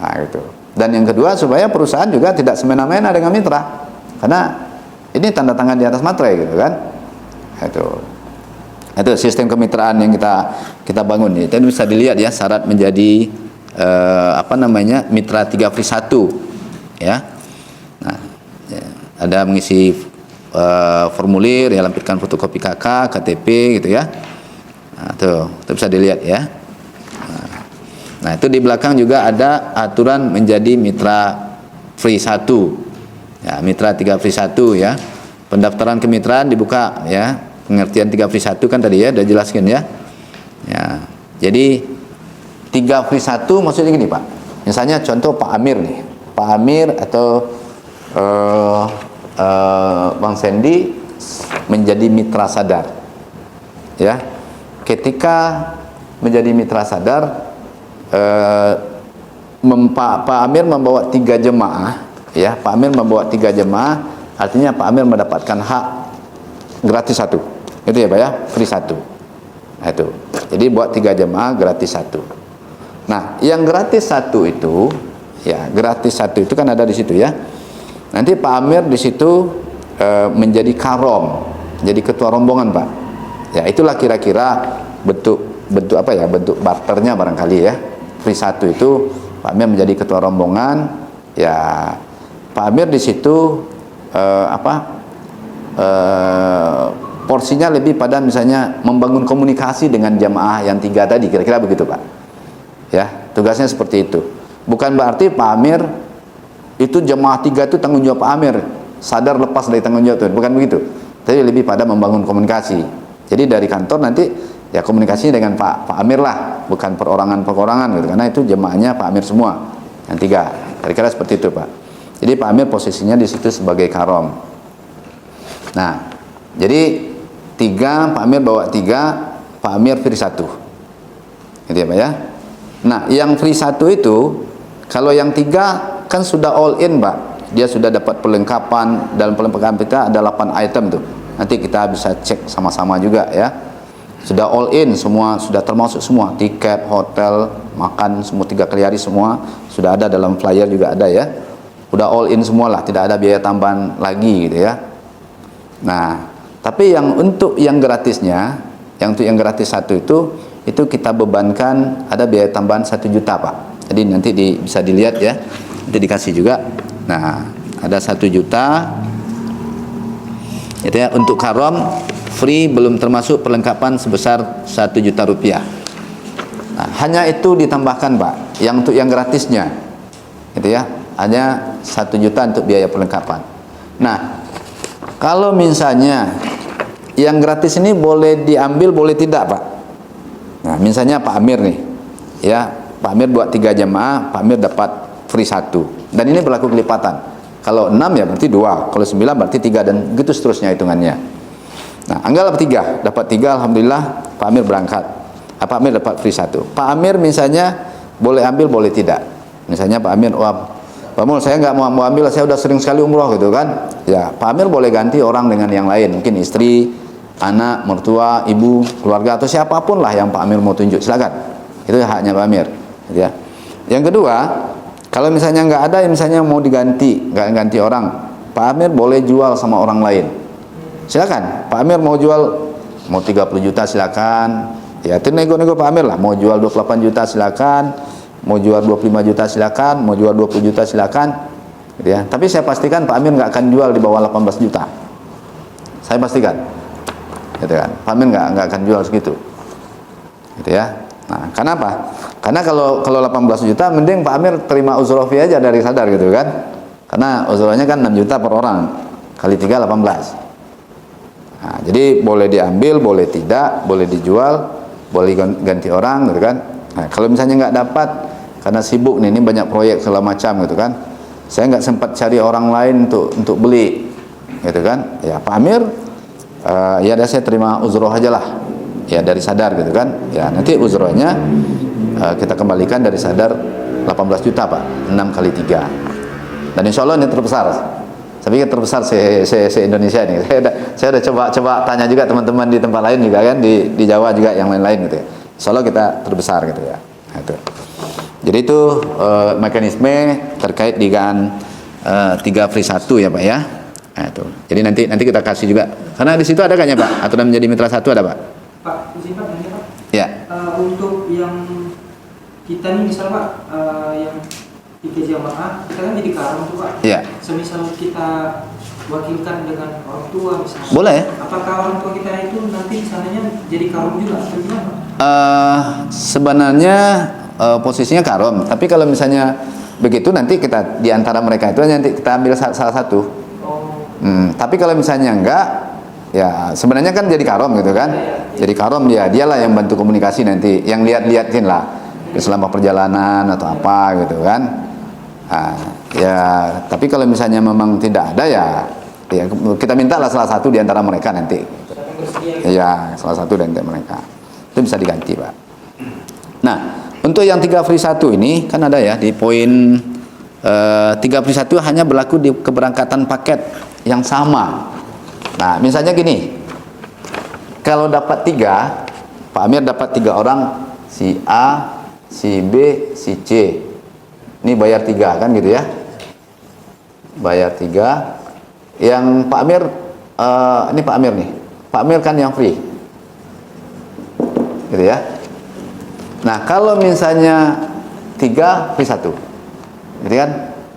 Nah, gitu. Dan yang kedua, supaya perusahaan juga tidak semena-mena dengan mitra, karena ini tanda tangan di atas materai, gitu kan. Itu sistem kemitraan yang kita bangun. Itu bisa dilihat ya, syarat menjadi mitra 3V1 ya. Nah, ya, ada mengisi formulir, ya, lampirkan fotokopi KK, KTP, gitu ya. Nah, itu bisa dilihat ya. Nah, itu di belakang juga ada aturan menjadi mitra free 1 ya, mitra 3V1 ya. Pendaftaran kemitraan dibuka ya, pengertian 3V1 kan tadi ya udah jelaskan ya. Ya, jadi 3V1 maksudnya gini, Pak. Misalnya contoh Pak Amir nih, Pak Amir atau Bang Sandy menjadi mitra sadar ya. Ketika menjadi mitra sadar, Pak Amir membawa 3 jemaah ya, Pak Amir membawa 3 jemaah, artinya Pak Amir mendapatkan hak gratis 1, itu ya Pak ya, free 1. Nah, itu jadi buat 3 jemaah gratis 1. Nah, yang gratis 1 itu ya, gratis 1 itu kan ada di situ ya. Nanti Pak Amir di situ menjadi karom, jadi ketua rombongan, Pak ya. Itulah kira-kira bentuk apa ya, bentuk barternya barangkali ya. Free 1 itu Pak Amir menjadi ketua rombongan ya. Pak Amir di situ porsinya lebih pada misalnya membangun komunikasi dengan jamaah yang 3 tadi, kira-kira begitu, Pak ya. Tugasnya seperti itu. Bukan berarti Pak Amir itu jamaah 3 itu tanggung jawab Pak Amir, sadar lepas dari tanggung jawab itu, bukan begitu. Tapi lebih pada membangun komunikasi. Jadi dari kantor nanti ya komunikasinya dengan Pak Amir lah, bukan perorangan gitu, karena itu jemaahnya Pak Amir semua yang 3, kira-kira seperti itu, Pak. Jadi Pak Amir posisinya di situ sebagai karom. Nah, jadi 3, Pak Amir bawa 3, Pak Amir free 1, gitu ya Pak ya. Nah, yang free 1 itu, kalau yang 3 kan sudah all in, Pak, dia sudah dapat perlengkapan. Dalam perlengkapan kita ada 8 item tuh, nanti kita bisa cek sama-sama juga ya. Sudah all in semua, sudah termasuk semua, tiket, hotel, makan semua 3 kali hari semua sudah ada, dalam flyer juga ada ya. Udah all in semua lah, tidak ada biaya tambahan lagi gitu ya. Nah, tapi yang untuk yang gratisnya, yang untuk yang gratis 1 itu kita bebankan ada biaya tambahan 1 juta, Pak. Jadi nanti bisa dilihat ya, nanti dikasih juga. Nah, ada 1 juta itu ya, untuk karom free, belum termasuk perlengkapan sebesar 1 juta rupiah. Nah, hanya itu ditambahkan, Pak, yang untuk yang gratisnya gitu ya, hanya 1 juta untuk biaya perlengkapan. Nah, kalau misalnya yang gratis ini boleh diambil boleh tidak, Pak. Nah, misalnya Pak Amir nih ya, Pak Amir buat 3 jemaah, Pak Amir dapat free 1, dan ini berlaku kelipatan. Kalau 6 ya berarti 2, kalau 9 berarti 3, dan gitu seterusnya hitungannya. Nah, anggaplah 3, dapat 3, alhamdulillah Pak Amir berangkat. Pak Amir dapat free 1. Pak Amir misalnya boleh ambil boleh tidak. Misalnya Pak Amir, Pak Mul, saya nggak mau ambil, saya udah sering sekali umroh gitu kan. Ya, Pak Amir boleh ganti orang dengan yang lain, mungkin istri, anak, mertua, ibu, keluarga, atau siapapun lah yang Pak Amir mau tunjuk, silakan. Itu haknya Pak Amir gitu ya. Yang kedua, kalau misalnya nggak ada, misalnya mau diganti, nggak ganti orang, Pak Amir boleh jual sama orang lain. Silakan, Pak Amir mau jual, mau 30 juta silakan. Ya, itu nego-nego Pak Amir lah. Mau jual 28 juta silakan, mau jual 25 juta silakan, mau jual 20 juta silakan. Gitu ya. Tapi saya pastikan Pak Amir nggak akan jual di bawah 18 juta. Saya pastikan. Gitu kan. Pak Amir nggak akan jual segitu. Gitu ya. Nah, kenapa? Karena kalau 18 juta mending Pak Amir terima uzrofi aja dari sadar gitu kan. Karena uzrohnya kan 6 juta per orang. Kali 3 18. Nah, jadi boleh diambil, boleh tidak, boleh dijual, boleh ganti orang gitu kan. Nah, kalau misalnya nggak dapat, karena sibuk nih, ini banyak proyek segala macam gitu kan. Saya nggak sempat cari orang lain untuk beli, gitu kan. Ya Pak Amir, ya udah saya terima uzroh aja lah, ya dari Sadar gitu kan. Ya nanti uzrohnya kita kembalikan dari Sadar 18 juta Pak, 6 kali 3. Dan insya Allah ini terbesar. Saya pikir terbesar se-Indonesia ini. Saya udah coba tanya juga teman-teman di tempat lain juga kan, di Jawa juga yang lain-lain gitu ya. Insya Allah kita terbesar gitu ya. Nah, itu. Jadi itu mekanisme terkait dengan 3 free 1 ya Pak ya. Nah, itu. Jadi nanti kita kasih juga. Karena di situ ada kan ya Pak? Aturan menjadi mitra 1 ada Pak? Pak, izin Pak, nanya Pak. Ya. Untuk yang kita nih misal Pak, yang 3 jamaah, kita kan jadi karam tuh Pak. Ya. Semisal kita wakilkan dengan orang tua misalnya. Boleh ya? Apakah orang tua kita itu nanti sananya jadi karam juga atau gimana? Sebenarnya posisinya karom, tapi kalau misalnya begitu nanti kita di antara mereka itu nanti kita ambil salah satu. Tapi kalau misalnya enggak, ya sebenarnya kan jadi karom gitu kan. Jadi karom dialah yang bantu komunikasi nanti, yang liatin lah selama perjalanan atau apa gitu kan. Ya tapi kalau misalnya memang tidak ada ya kita mintalah salah satu di antara mereka nanti. Ya salah satu dari mereka itu bisa diganti Pak. Nah untuk yang 3 free 1 ini kan ada ya di poin 3 free 1 hanya berlaku di keberangkatan paket yang sama. Nah misalnya gini, kalau dapat 3, Pak Amir dapat 3 orang, si A, si B, si C, ini bayar 3 kan gitu ya, bayar 3. Yang Pak Amir, ini Pak Amir nih, Pak Amir kan yang free gitu ya. Nah kalau misalnya 3 free 1 gitu kan.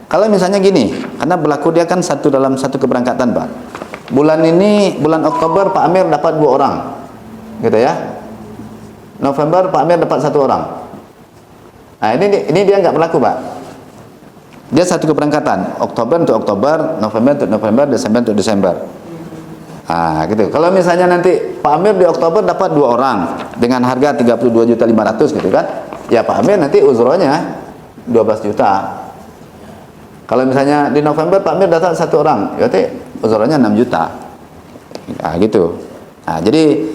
Kalau misalnya gini, karena berlaku dia kan dalam satu keberangkatan Pak. Bulan ini, bulan Oktober Pak Amir dapat 2 orang gitu ya. November Pak Amir dapat 1 orang. Nah ini dia nggak berlaku Pak. Dia satu keberangkatan, Oktober untuk Oktober, November untuk November, Desember untuk Desember. Nah gitu. Kalau misalnya nanti Pak Amir di Oktober dapat 2 orang dengan harga 32.500.000 gitu kan, ya Pak Amir nanti uzrohnya 12 juta. Kalau misalnya di November Pak Amir dapat 1 orang, berarti uzrohnya 6 juta. Nah gitu. Nah jadi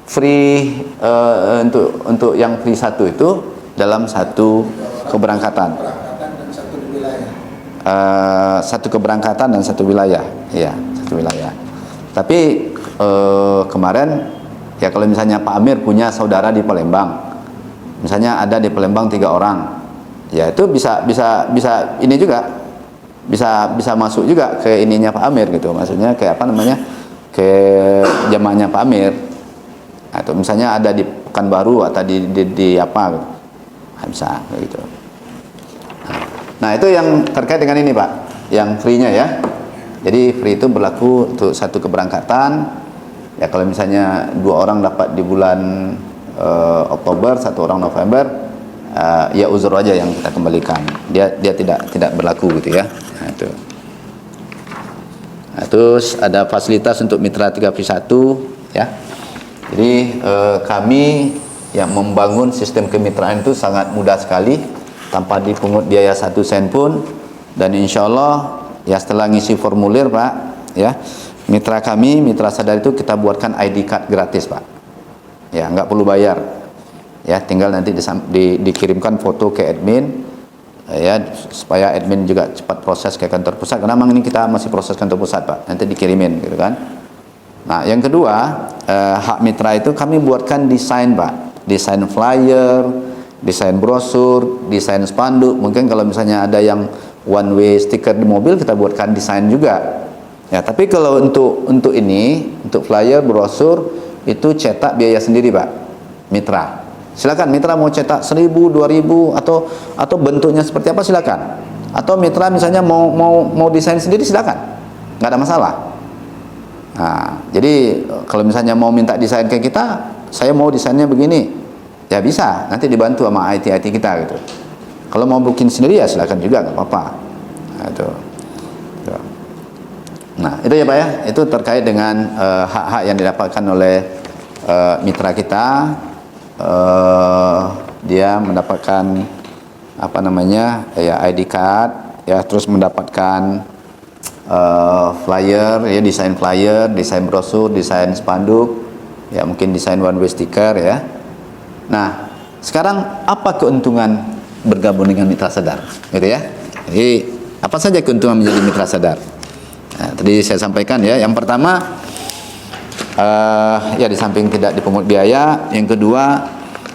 free untuk yang free 1 itu dalam satu keberangkatan. Satu keberangkatan dan satu wilayah, iya satu wilayah. Tapi kemarin ya kalau misalnya Pak Amir punya saudara di Palembang, misalnya ada di Palembang 3 orang, ya itu bisa ini juga bisa masuk juga ke ininya Pak Amir gitu, maksudnya kayak apa namanya, ke jamaahnya Pak Amir. Atau misalnya ada di Pekanbaru atau di apa gitu. Nah, bisa kayak gitu. Nah itu yang terkait dengan ini Pak, yang free-nya ya. Jadi free itu berlaku untuk satu keberangkatan. Ya kalau misalnya 2 orang dapat di bulan Oktober, 1 orang November, ya uzur aja yang kita kembalikan. Dia tidak berlaku gitu ya. Nah itu. Nah, terus ada fasilitas untuk mitra 3 free 1 ya. Jadi kami yang membangun sistem kemitraan itu sangat mudah sekali, tanpa dipungut biaya 1 sen pun. Dan insya Allah ya setelah ngisi formulir Pak ya, mitra kami, mitra Sadar itu kita buatkan ID card gratis Pak ya, nggak perlu bayar ya, tinggal nanti dikirimkan foto ke admin ya, supaya admin juga cepat proses ke kantor pusat, karena memang ini kita masih proses kantor pusat Pak, nanti dikirimin gitu kan. Nah yang kedua, hak mitra itu kami buatkan desain Pak, desain flyer, desain brosur, desain spanduk. Mungkin kalau misalnya ada yang one way stiker di mobil, kita buatkan desain juga ya. Tapi kalau untuk ini, untuk flyer, brosur itu cetak biaya sendiri Pak mitra. Silakan mitra mau cetak 1.000, 2.000 atau bentuknya seperti apa silakan. Atau mitra misalnya mau desain sendiri silakan, nggak ada masalah. Nah jadi kalau misalnya mau minta desain ke kita, saya mau desainnya begini, ya bisa, nanti dibantu sama IT kita gitu. Kalau mau bikin sendiri ya silakan juga, nggak apa-apa. Nah, itu. Nah itu ya Pak ya, itu terkait dengan hak-hak yang didapatkan oleh mitra kita. Dia mendapatkan apa namanya, ya ID card, ya, terus mendapatkan flyer, ya, desain flyer, desain brosur, desain spanduk, ya, mungkin desain one way sticker, ya. Nah, sekarang apa keuntungan bergabung dengan Mitra Sadar, gitu ya? Jadi apa saja keuntungan menjadi Mitra Sadar? Nah, tadi saya sampaikan, ya, yang pertama, ya, di samping tidak dipungut biaya, yang kedua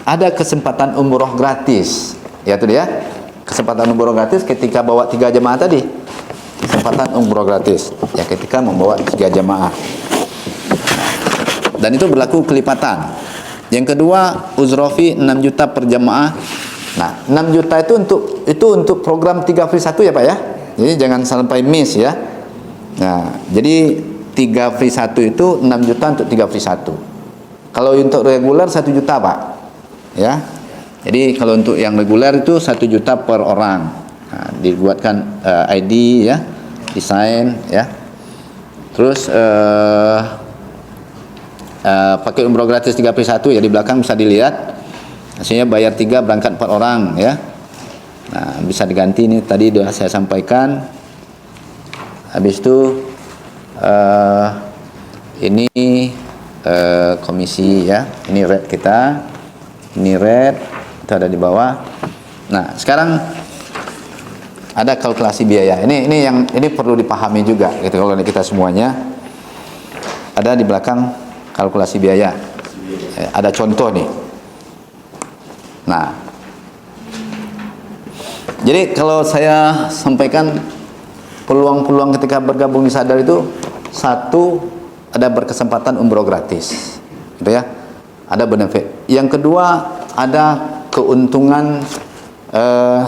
ada kesempatan umroh gratis, ya, itu dia, kesempatan umroh gratis ketika bawa 3 jemaah tadi, kesempatan umroh gratis, ya, ketika membawa 3 jemaah, dan itu berlaku kelipatan. Yang kedua, uzrofi 6 juta per jemaah. Nah, 6 juta itu untuk program 3 free 1, ya Pak, ya. Jadi jangan sampai miss, ya. Nah, jadi 3 free 1 itu 6 juta untuk 3 free 1. Kalau untuk reguler 1 juta, Pak. Ya. Jadi kalau untuk yang reguler itu 1 juta per orang. Nah, dibuatkan ID, ya, desain, ya. Terus pakai umroh gratis 3 free 1, ya, di belakang bisa dilihat. Hasilnya bayar 3 berangkat 4 orang, ya. Nah, bisa diganti, ini tadi sudah saya sampaikan. Habis itu ini komisi, ya. Ini rate kita. Ini rate itu ada di bawah. Nah, sekarang ada kalkulasi biaya. Ini perlu dipahami juga, gitu, kalau kita semuanya. Ada di belakang kalkulasi biaya. Ada contoh nih. Nah, jadi kalau saya sampaikan peluang-peluang ketika bergabung di Sadar itu, satu, ada berkesempatan umroh gratis, gitu ya, ada benefit. Yang kedua, ada keuntungan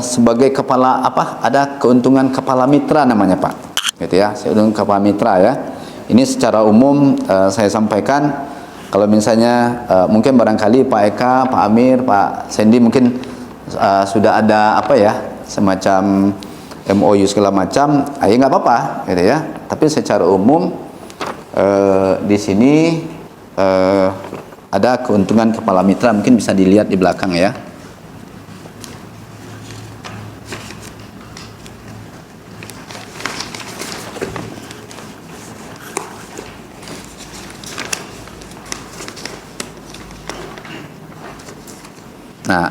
sebagai kepala ada keuntungan kepala mitra namanya, Pak, gitu ya, keuntungan kepala mitra, ya. Ini secara umum saya sampaikan. Kalau misalnya mungkin barangkali Pak Eka, Pak Amir, Pak Sandy mungkin sudah ada semacam MOU segala macam, ya nggak apa-apa, gitu ya. Tapi secara umum di sini ada keuntungan kepala mitra, mungkin bisa dilihat di belakang, ya. Nah,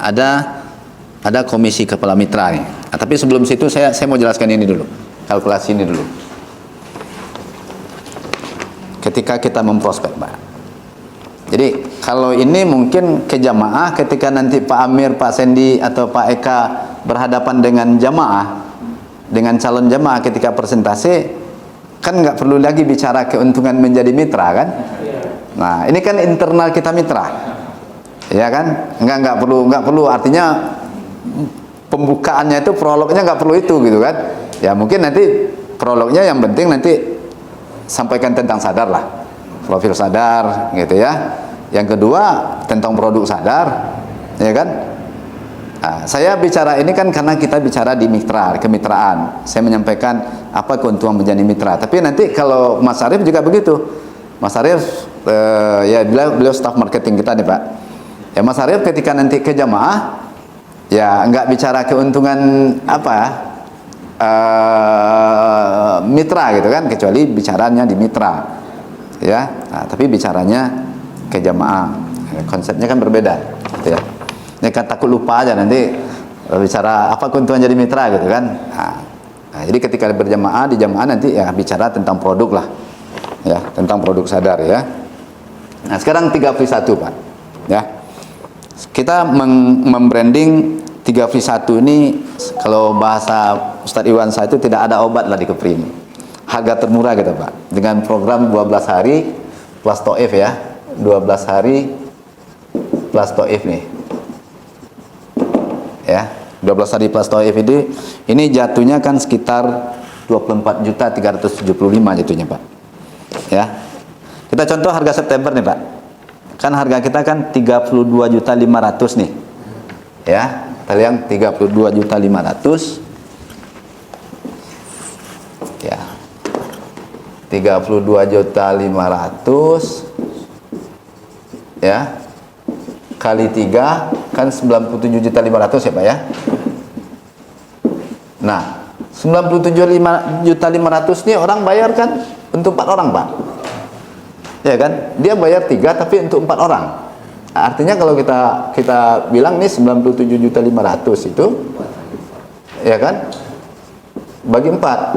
ada komisi kepala mitra nih. Nah, tapi sebelum situ saya mau jelaskan ini dulu, kalkulasi ini dulu. Ketika kita memprospek, Pak. Jadi kalau ini mungkin ke jamaah, ketika nanti Pak Amir, Pak Sandy atau Pak Eka berhadapan dengan jamaah, dengan calon jamaah ketika presentasi, kan nggak perlu lagi bicara keuntungan menjadi mitra, kan? Nah, ini kan internal kita mitra. Ya kan, nggak perlu, artinya pembukaannya itu, prolognya nggak perlu itu, gitu kan. Ya mungkin nanti prolognya yang penting nanti sampaikan tentang Sadar lah, profil Sadar, gitu ya. Yang kedua tentang produk Sadar, ya kan. Nah, saya bicara ini kan karena kita bicara di mitra, kemitraan. Saya menyampaikan apa keuntungan menjadi mitra. Tapi nanti kalau Mas Arief juga begitu. Mas Arief ya beliau staf marketing kita nih, Pak. Ya, Mas Arief ketika nanti ke jamaah, ya nggak bicara keuntungan mitra, gitu kan, kecuali bicaranya di mitra, ya. Nah, tapi bicaranya ke jamaah, konsepnya kan berbeda, gitu ya. Ini kan takut lupa aja nanti bicara apa keuntungan jadi mitra, gitu kan. Nah, jadi ketika berjamaah, di jamaah nanti ya bicara tentang produk lah, ya, tentang produk Sadar, ya. Nah, sekarang 3 free 1, Pak, ya. Kita membranding 3 free 1 ini, kalau bahasa Ustadz Iwansa itu tidak ada obat lah di Kepri ini. Harga termurah, gitu, Pak. Dengan program 12 hari plus toif, ya. 12 hari plus toif nih. Ya, 12 hari plus toif ini jatuhnya kan sekitar 24.375 jatuhnya, Pak. Ya. Kita contoh harga September nih, Pak. Kan harga kita kan 32.500.000 nih, ya. Kita lihat 32.500.000, ya. 32.500.000, ya, kali 3 kan 97.500.000 ya, Pak, ya. Nah, 97.500.000 ini orang bayar kan untuk 4 orang, Pak. Ya kan? Dia bayar 3 tapi untuk 4 orang. Artinya kalau kita bilang nih 97.500.000 itu, ya kan? Bagi 4.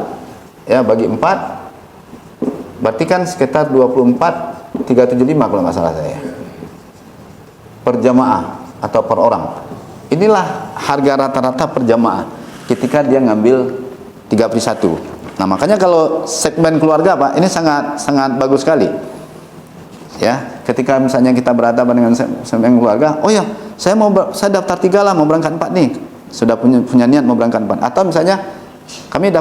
Ya, bagi 4 berarti kan sekitar 24.375 kalau nggak salah saya. Per jamaah atau per orang. Inilah harga rata-rata per jamaah ketika dia ngambil 3+1. Nah, makanya kalau segmen keluarga, Pak, ini sangat bagus sekali. Ya, ketika misalnya kita berhadapan dengan segmen keluarga, oh ya, saya daftar 3 lah, mau berangkat 4 nih. Sudah punya niat mau berangkat 4. Atau misalnya kami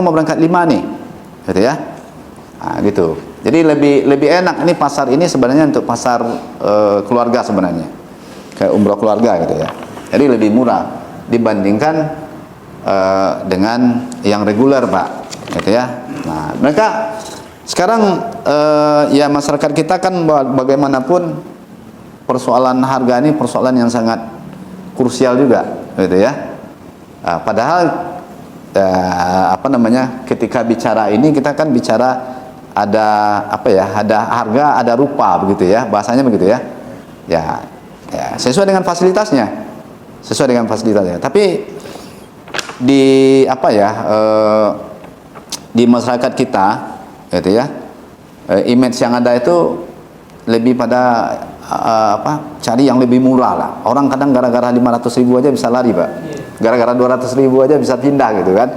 mau berangkat 5 nih. Gitu ya. Nah, gitu. Jadi lebih enak ini pasar ini sebenarnya untuk pasar keluarga sebenarnya. Kayak umroh keluarga gitu ya. Jadi lebih murah dibandingkan dengan yang reguler, Pak. Gitu ya. Nah, mereka sekarang ya masyarakat kita kan bagaimanapun persoalan harga ini persoalan yang sangat krusial juga, gitu ya. Padahal ketika bicara ini kita kan bicara ada harga, ada rupa, begitu ya, bahasanya begitu ya. Ya sesuai dengan fasilitasnya, tapi di di masyarakat kita, gitu ya, image yang ada itu lebih pada cari yang lebih murah lah. Orang kadang gara-gara 500.000 aja bisa lari, Pak. Gara-gara 200.000 aja bisa pindah, gitu kan.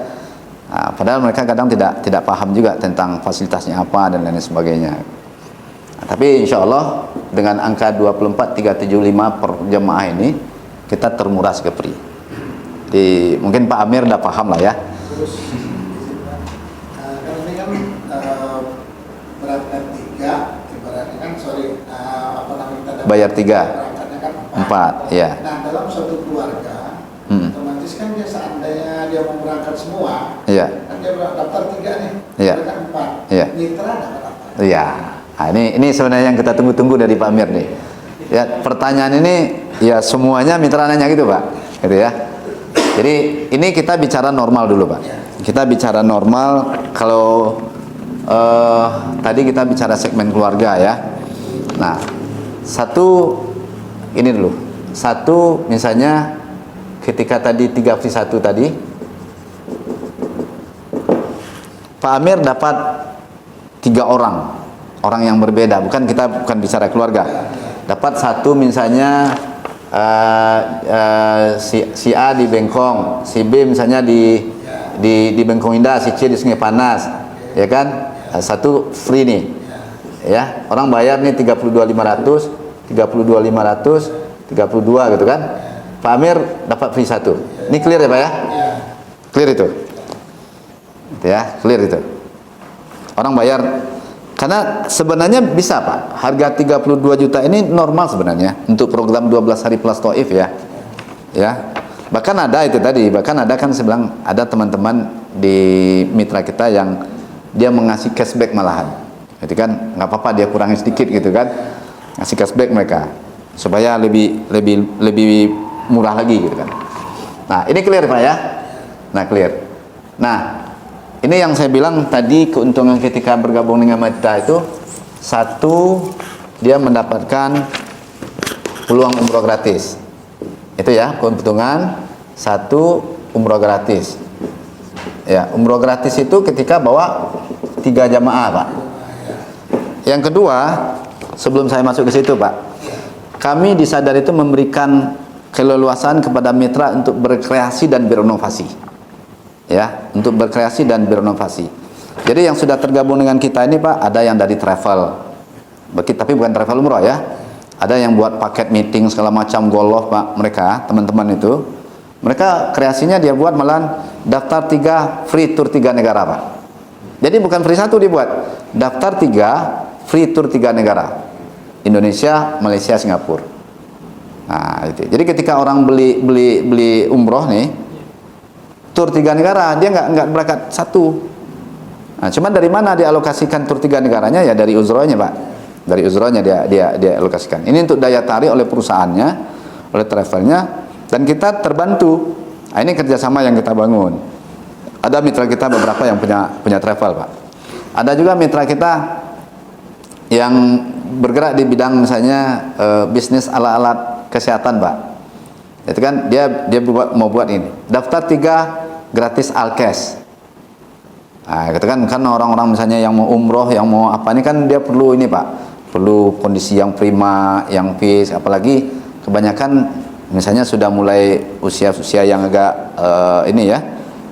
Nah, padahal mereka kadang tidak paham juga tentang fasilitasnya apa dan lain sebagainya. Nah, tapi insya Allah dengan angka 24.375 per jemaah ini kita termurah sekepri. Jadi mungkin Pak Amir udah paham lah ya. Terus kan ini kan berangkat 3, ibaratnya kan kita bayar 3, berangkatnya kan 4, ya. Nah, dalam suatu keluarga otomatis kan dia seandainya dia mau berangkat semua, iya, kan dia daftar 3 nih, iya, berangkat 4, iya, mitra dapat apa? Iya. Nah, ini sebenarnya yang kita tunggu-tunggu dari Pak Amir nih. Ya, pertanyaan ini ya semuanya mitra nanya gitu, Pak. Gitu ya. Jadi ini kita bicara normal dulu, Pak. Kita bicara normal. Kalau tadi kita bicara segmen keluarga ya. Nah, ini dulu. Satu misalnya ketika tadi 3+1 tadi, Pak Amir dapat 3 orang yang berbeda, bukan bicara keluarga. Dapat satu misalnya si A di Bengkong, si B misalnya di Bengkong Indah, si C di Sungai Panas, ya kan? Satu free nih, ya. Orang bayar nih 32.500, 32.500, 32 gitu kan? Pak Amir dapat free 1. Ini clear ya, Pak ya? Clear itu, ya, clear itu. Orang bayar. Karena sebenarnya bisa, Pak, harga 32 juta ini normal sebenarnya untuk program 12 hari plus Taif ya. Ya. Bahkan ada itu tadi, kan saya bilang ada teman-teman di mitra kita yang dia mengasih cashback malahan. Jadi kan nggak apa-apa dia kurangi sedikit gitu kan. Ngasih cashback mereka supaya lebih murah lagi gitu kan. Nah, ini clear, Pak ya? Nah, clear. Nah, ini yang saya bilang tadi keuntungan ketika bergabung dengan mitra itu, satu, dia mendapatkan peluang umroh gratis. Itu ya, keuntungan satu, umroh gratis. Ya, umroh gratis itu ketika bawa 3 jamaah, Pak. Yang kedua, sebelum saya masuk ke situ, Pak, kami di Sadar itu memberikan keleluasaan kepada mitra untuk berkreasi dan berinovasi. Ya, untuk berkreasi dan berinovasi. Jadi yang sudah tergabung dengan kita ini, Pak, ada yang dari travel, tapi bukan travel umroh ya. Ada yang buat paket meeting segala macam golof, Pak. Mereka teman-teman itu, mereka kreasinya dia buat malahan daftar 3 free tour 3 negara, Pak. Jadi bukan free 1 dibuat, daftar 3 free tour 3 negara, Indonesia, Malaysia, Singapura. Nah itu. Jadi ketika orang beli umroh nih, tur 3 negara, dia nggak berangkat 1. Nah, cuman dari mana dia alokasikan tur 3 negaranya? Ya dari uzrohnya, Pak. Dari uzrohnya dia alokasikan. Ini untuk daya tarik oleh perusahaannya, oleh travelnya, dan kita terbantu. Nah, ini kerjasama yang kita bangun. Ada mitra kita beberapa yang punya travel, Pak. Ada juga mitra kita yang bergerak di bidang misalnya bisnis alat-alat kesehatan, Pak. Itu kan dia mau buat ini. Daftar 3 gratis Alkes. Nah, gitu kan orang-orang misalnya yang mau umroh, yang mau apa ini kan dia perlu ini, Pak. Perlu kondisi yang prima, yang fit, apalagi kebanyakan misalnya sudah mulai usia-usia yang agak ini ya,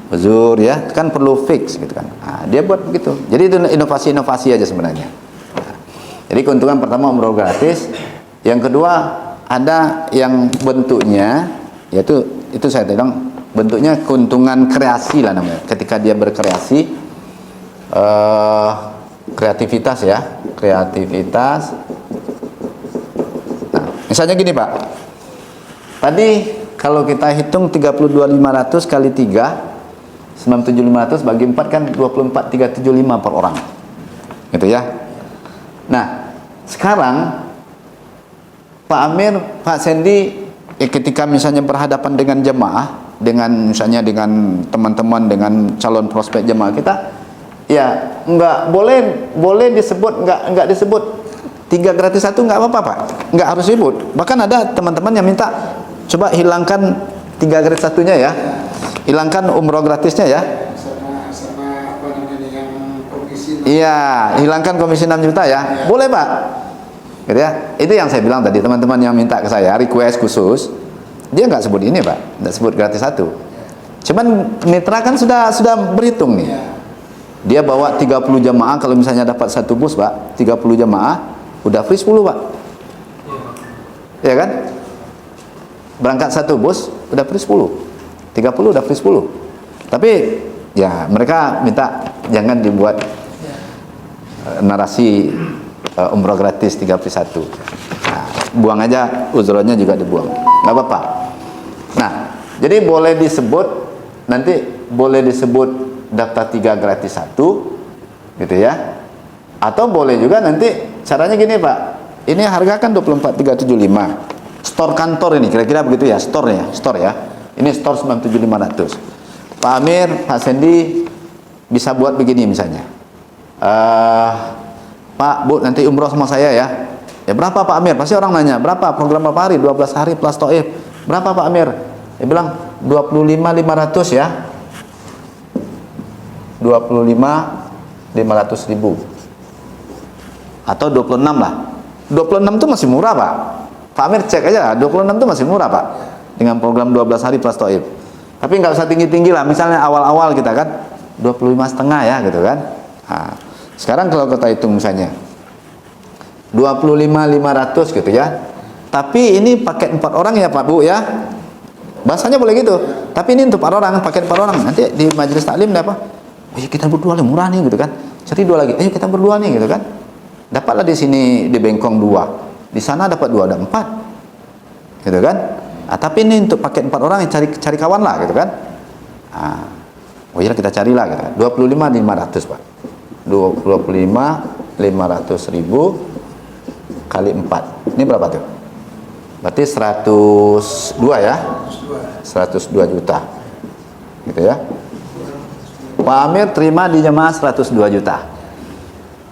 uzur ya, kan perlu fix gitu kan. Nah, dia buat begitu. Jadi itu inovasi-inovasi aja sebenarnya. Nah, jadi keuntungan pertama umroh gratis, yang kedua ada yang bentuknya yaitu saya bilang bentuknya keuntungan kreasi lah namanya. Ketika dia berkreasi, kreativitas ya, kreativitas. Nah, misalnya gini, Pak. Tadi kalau kita hitung 32.500 kali 3 97.500 bagi 4 kan 24.375 per orang. Gitu ya. Nah, sekarang Pak Amir, Pak Sandy ketika misalnya berhadapan dengan jemaah, dengan misalnya dengan teman-teman, dengan calon prospek jemaah kita, ya nggak boleh disebut, nggak disebut 3 gratis 1 nggak apa-apa, Pak, nggak harus disebut. Bahkan ada teman-teman yang minta coba hilangkan 3 gratis 1-nya ya, hilangkan umroh gratisnya ya, sama apa namanya yang komisi. iya, hilangkan komisi 6 juta ya, boleh, Pak. Gitu ya. Itu yang saya bilang tadi, teman-teman yang minta ke saya request khusus, dia nggak sebut ini, Pak, nggak sebut gratis 1. Cuman mitra kan sudah berhitung nih. Dia bawa 30 jamaah, kalau misalnya dapat 1 bus, Pak, 30 jamaah udah free 10, Pak. Ya kan? Berangkat 1 bus udah free 10. 30 udah free 10. Tapi ya mereka minta jangan dibuat narasi umroh gratis 3 free 1. Nah, buang aja, uzronnya juga dibuang. Nggak apa-apa. Nah, jadi boleh disebut, nanti boleh disebut daftar 3 gratis 1 gitu ya. Atau boleh juga nanti caranya gini, Pak. Ini harga kan 24.375. Store kantor ini kira-kira begitu ya, store ya. Ini store 97.500. Pak Amir, Pak Sandy bisa buat begini misalnya. Pak, Bu, nanti umroh sama saya ya. Ya berapa, Pak Amir? Pasti orang nanya, berapa? Program berapa hari? 12 hari plus toib. Berapa, Pak Amir? Dia bilang 25.500 ya. 25.500.000. Atau 26 lah. 26 itu masih murah, Pak. Pak Amir cek aja, 26 itu masih murah, Pak. Dengan program 12 hari plus toib. Tapi nggak usah tinggi-tinggi lah. Misalnya awal-awal kita kan 25,5 ya gitu kan. Nah, sekarang kalau kita hitung misalnya 25.500 gitu ya. Tapi ini paket 4 orang ya, Pak, Bu ya. Bahasanya boleh gitu. Tapi ini untuk 4 orang, paket 4 orang. Nanti di majelis taklim apa? Oh ya, kita berdua lah, murah nih gitu kan. Cari 2 lagi. Ayo kita berdua nih gitu kan. Dapatlah di sini di bengkong 2. Di sana dapat 2, ada 4. Gitu kan? Nah, tapi ini untuk paket 4 orang, cari kawan lah gitu kan. Nah, oh iya kita carilah gitu kan. 25.500, Pak. 25.500.000 kali 4. Ini berapa tuh? Berarti 102 ya? 102 juta. Gitu ya. Pak Amir terima di jemaah 102 juta.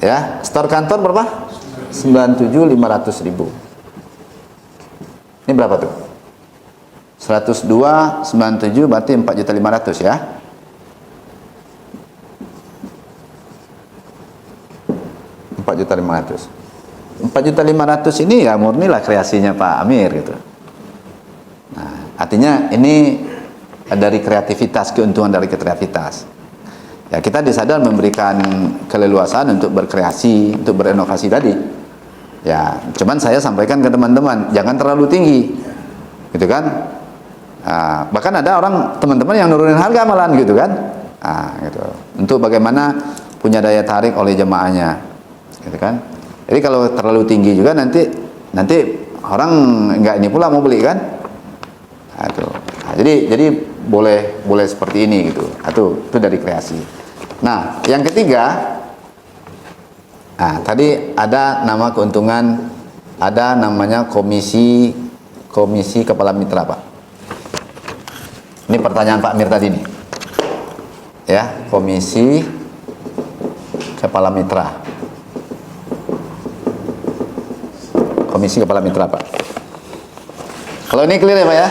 Ya, store kantor berapa? 97.500.000. Ini berapa tuh? 102 97 berarti 4.500.000 ya. 4.500.000. 4.500.000 ini ya murnilah kreasinya Pak Amir gitu. Nah, artinya ini dari kreativitas, keuntungan dari kreativitas. Ya, kita disadar memberikan keleluasaan untuk berkreasi, untuk berinovasi tadi. Ya, cuman saya sampaikan ke teman-teman, jangan terlalu tinggi. Gitu kan? Nah, bahkan ada orang teman-teman yang nurunin harga malahan gitu kan? Nah, gitu. Untuk bagaimana punya daya tarik oleh jemaahnya. Gitu kan? Jadi kalau terlalu tinggi juga nanti orang enggak ini pula mau beli kan? Nah, itu. Nah, jadi boleh seperti ini gitu. Itu dari kreasi. Nah, yang ketiga, nah tadi ada nama keuntungan, ada namanya komisi kepala mitra, Pak. Ini pertanyaan Pak Amir tadi nih. ya, komisi kepala mitra. Komisi kepala mitra, Pak. Kalau ini clear ya, Pak ya?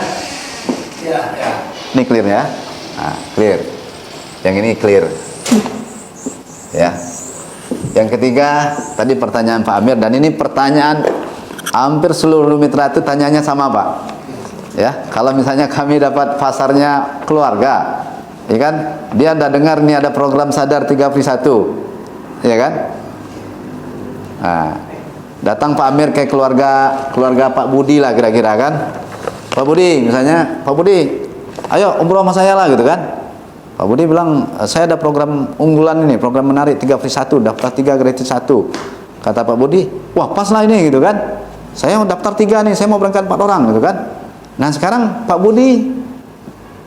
Ya, ya. Ini clear ya? Nah, clear. Yang ini clear. Ya. Yang ketiga, tadi pertanyaan Pak Amir, dan ini pertanyaan hampir seluruh mitra itu tanyanya sama, Pak. Ya, kalau misalnya kami dapat pasarnya keluarga, ya kan? Dia udah dengar nih ada program Sadar 3 Free 1. Ya kan? Nah, datang Pak Amir ke keluarga Pak Budi lah kira-kira kan. Pak Budi misalnya, Pak Budi, ayo umroh sama saya lah gitu kan. Pak Budi bilang, saya ada program unggulan ini, program menarik 3 Free 1, daftar 3 gratis 1. Kata Pak Budi, wah pas lah ini gitu kan. Saya mau daftar 3 nih, saya mau berangkat 4 orang gitu kan. Nah sekarang Pak Budi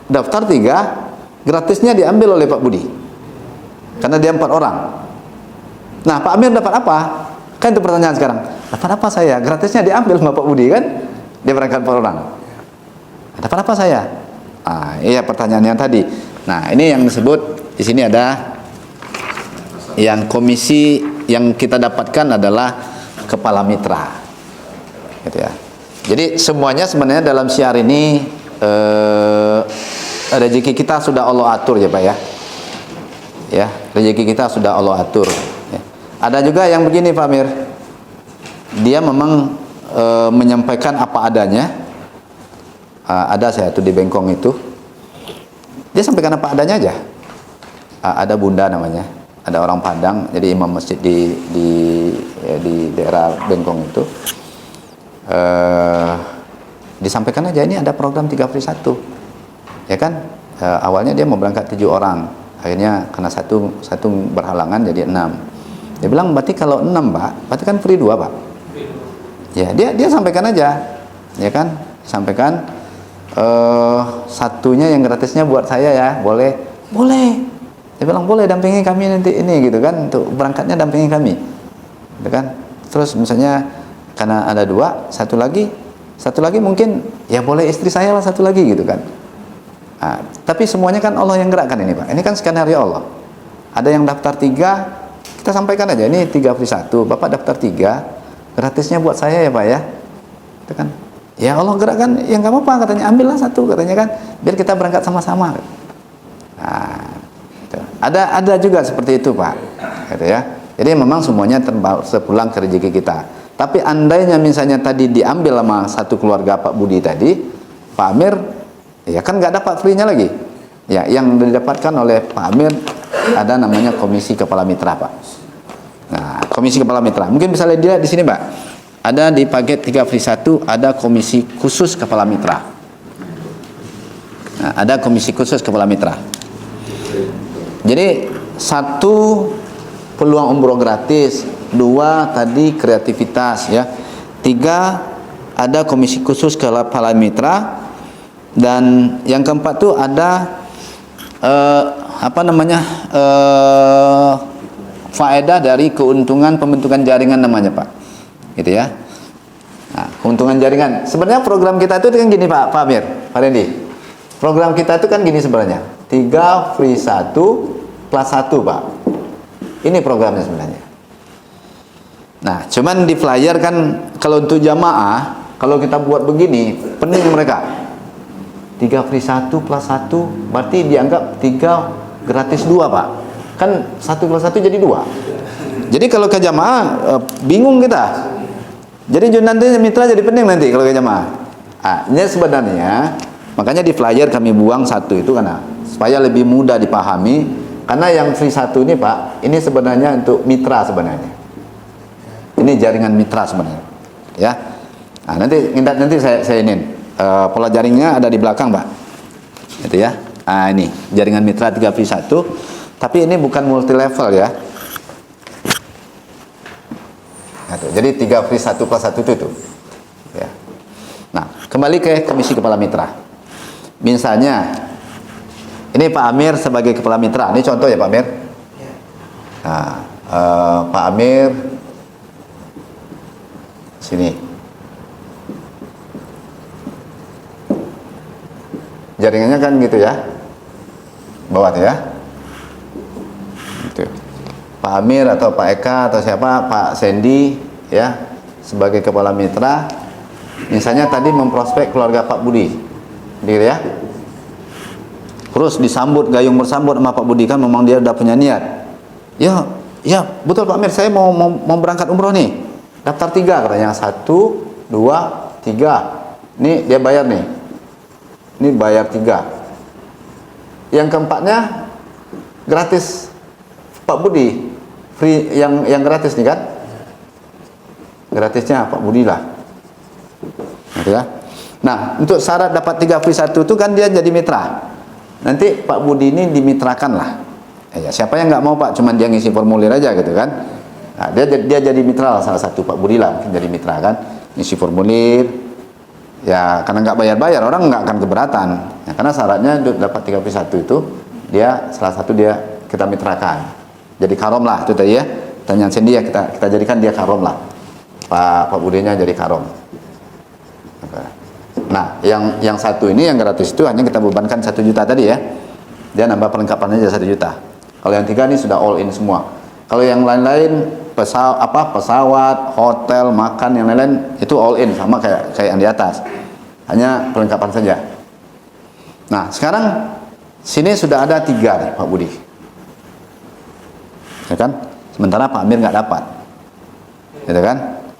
daftar 3, gratisnya diambil oleh Pak Budi. Karena dia 4 orang. Nah Pak Amir dapat apa? Kan itu pertanyaan sekarang. Dapat apa saya? Gratisnya diambil sama Pak Budi kan? Dia berangkat 4 orang. Dapat apa saya? Ah, iya pertanyaannya tadi. Nah, ini yang disebut di sini ada yang komisi yang kita dapatkan adalah kepala mitra. Gitu ya. Jadi semuanya sebenarnya dalam syiar ini rezeki kita sudah Allah atur ya, Pak ya. Ya, rezeki kita sudah Allah atur. Ya. Ada juga yang begini, Pak Amir. Dia memang menyampaikan apa adanya. Ada saya tuh di Bengkong itu. Dia sampaikan apa adanya aja. Ada bunda namanya, ada orang Padang, jadi imam masjid di daerah Bengkong itu. Disampaikan aja ini ada program 3 Free 1. Ya kan? Awalnya dia mau berangkat 7 orang. Akhirnya karena satu berhalangan jadi 6. Dia bilang berarti kalau 6, Pak, berarti kan free 2, Pak. Ya, dia sampaikan aja. Ya kan? Sampaikan satunya yang gratisnya buat saya ya, boleh. Dia bilang boleh dampingi kami nanti ini gitu kan, untuk berangkatnya dampingi kami, gitu kan. Terus misalnya karena ada 2, satu lagi mungkin ya boleh istri saya lah satu lagi gitu kan. Nah, tapi semuanya kan Allah yang gerakkan ini, Pak. Ini kan skenario Allah. Ada yang daftar 3, kita sampaikan aja ini 3 Free 1, Bapak daftar 3, gratisnya buat saya ya, Pak ya, itu kan. Ya Allah gerakkan, ya nggak apa-apa katanya, ambillah 1 katanya kan, biar kita berangkat sama-sama. Nah, gitu. Ada juga seperti itu, Pak, gitu ya. Jadi memang semuanya sepulang ke rezeki kita. Tapi andainya misalnya tadi diambil sama satu keluarga Pak Budi tadi, Pak Amir, ya kan nggak dapat free-nya lagi. Ya, yang didapatkan oleh Pak Amir ada namanya komisi kepala mitra, Pak. Nah, komisi kepala mitra, mungkin bisa dilihat di sini, Pak. Ada di paket 3 Free 1 ada komisi khusus kepala mitra. Nah, ada komisi khusus kepala mitra. Jadi 1 peluang umroh gratis, 2 tadi kreativitas ya. 3 ada komisi khusus kepala mitra, dan yang keempat tuh ada faedah dari keuntungan pembentukan jaringan namanya, Pak. Gitu ya. Nah, keuntungan jaringan. Sebenarnya program kita itu kan gini, Pak Amir, Pak Randy. Program kita itu kan gini sebenarnya. 3 Free 1 plus 1, Pak. Ini programnya sebenarnya. Nah, cuman di flyer kan kalau untuk jamaah, kalau kita buat begini, pening mereka. 3 Free 1 plus 1 berarti dianggap 3 gratis 2, Pak. Kan 1 plus 1 jadi 2. Jadi kalau ke jamaah bingung kita. Jadi nanti mitra jadi pening nanti kalau ke jamaah. Ini sebenarnya makanya di flyer kami buang 1 itu karena supaya lebih mudah dipahami. Karena yang Free 1 ini, Pak, ini sebenarnya untuk mitra sebenarnya. Ini jaringan mitra sebenarnya. Ya. Nah, nanti saya ini pola jaringnya ada di belakang, Pak. Gitu ya. Nah, ini jaringan mitra 3 Free 1. Tapi ini bukan multi level ya. Jadi 3 Free 1 plus 1 itu ya. Nah, kembali ke komisi kepala mitra. Misalnya ini Pak Amir sebagai kepala mitra. Ini contoh ya, Pak Amir. Nah, Pak Amir sini. Jaringannya kan gitu ya. Bawah ya. Pak Amir atau Pak Eka atau siapa, Pak Sandy ya, sebagai kepala mitra, misalnya tadi memprospek keluarga Pak Budi, gitu ya. Terus disambut, gayung bersambut sama Pak Budi, kan memang dia udah punya niat. Ya, ya betul Pak Amir, saya mau berangkat umroh nih. Daftar 3 katanya, 1, 2, 3. Ini dia bayar nih. Ini bayar 3. Yang keempatnya gratis Pak Budi, free, yang gratis nih kan, gratisnya Pak Budi lah, gitu ya. Nah, untuk syarat dapat 3 free 1 itu kan dia jadi mitra. Nanti Pak Budi ini dimitrakan lah. Ya, siapa yang nggak mau Pak, cuman dia ngisi formulir aja gitu kan. Nah, dia jadi mitra salah satu, Pak Budi lah mungkin jadi mitra kan, ngisi formulir. Ya, karena nggak bayar-bayar orang nggak akan keberatan. Ya, karena syaratnya dapat 3 free 1 itu dia salah satu dia kita mitrakan. Jadi karom lah itu tadi ya. Tanya Sandy ya, kita jadikan dia karom lah. Pak Budinya jadi karom. Nah, yang satu ini yang gratis itu hanya kita bebankan 1 juta tadi ya. Dia nambah perlengkapannya aja 1 juta. Kalau yang 3 ini sudah all in semua. Kalau yang lain-lain pesawat, hotel, makan, yang lain-lain itu all in sama kayak yang di atas. Hanya perlengkapan saja. Nah, sekarang sini sudah ada 3 nih Pak Budi. Ya kan? Sementara Pak Amir nggak dapat. Gitu kan?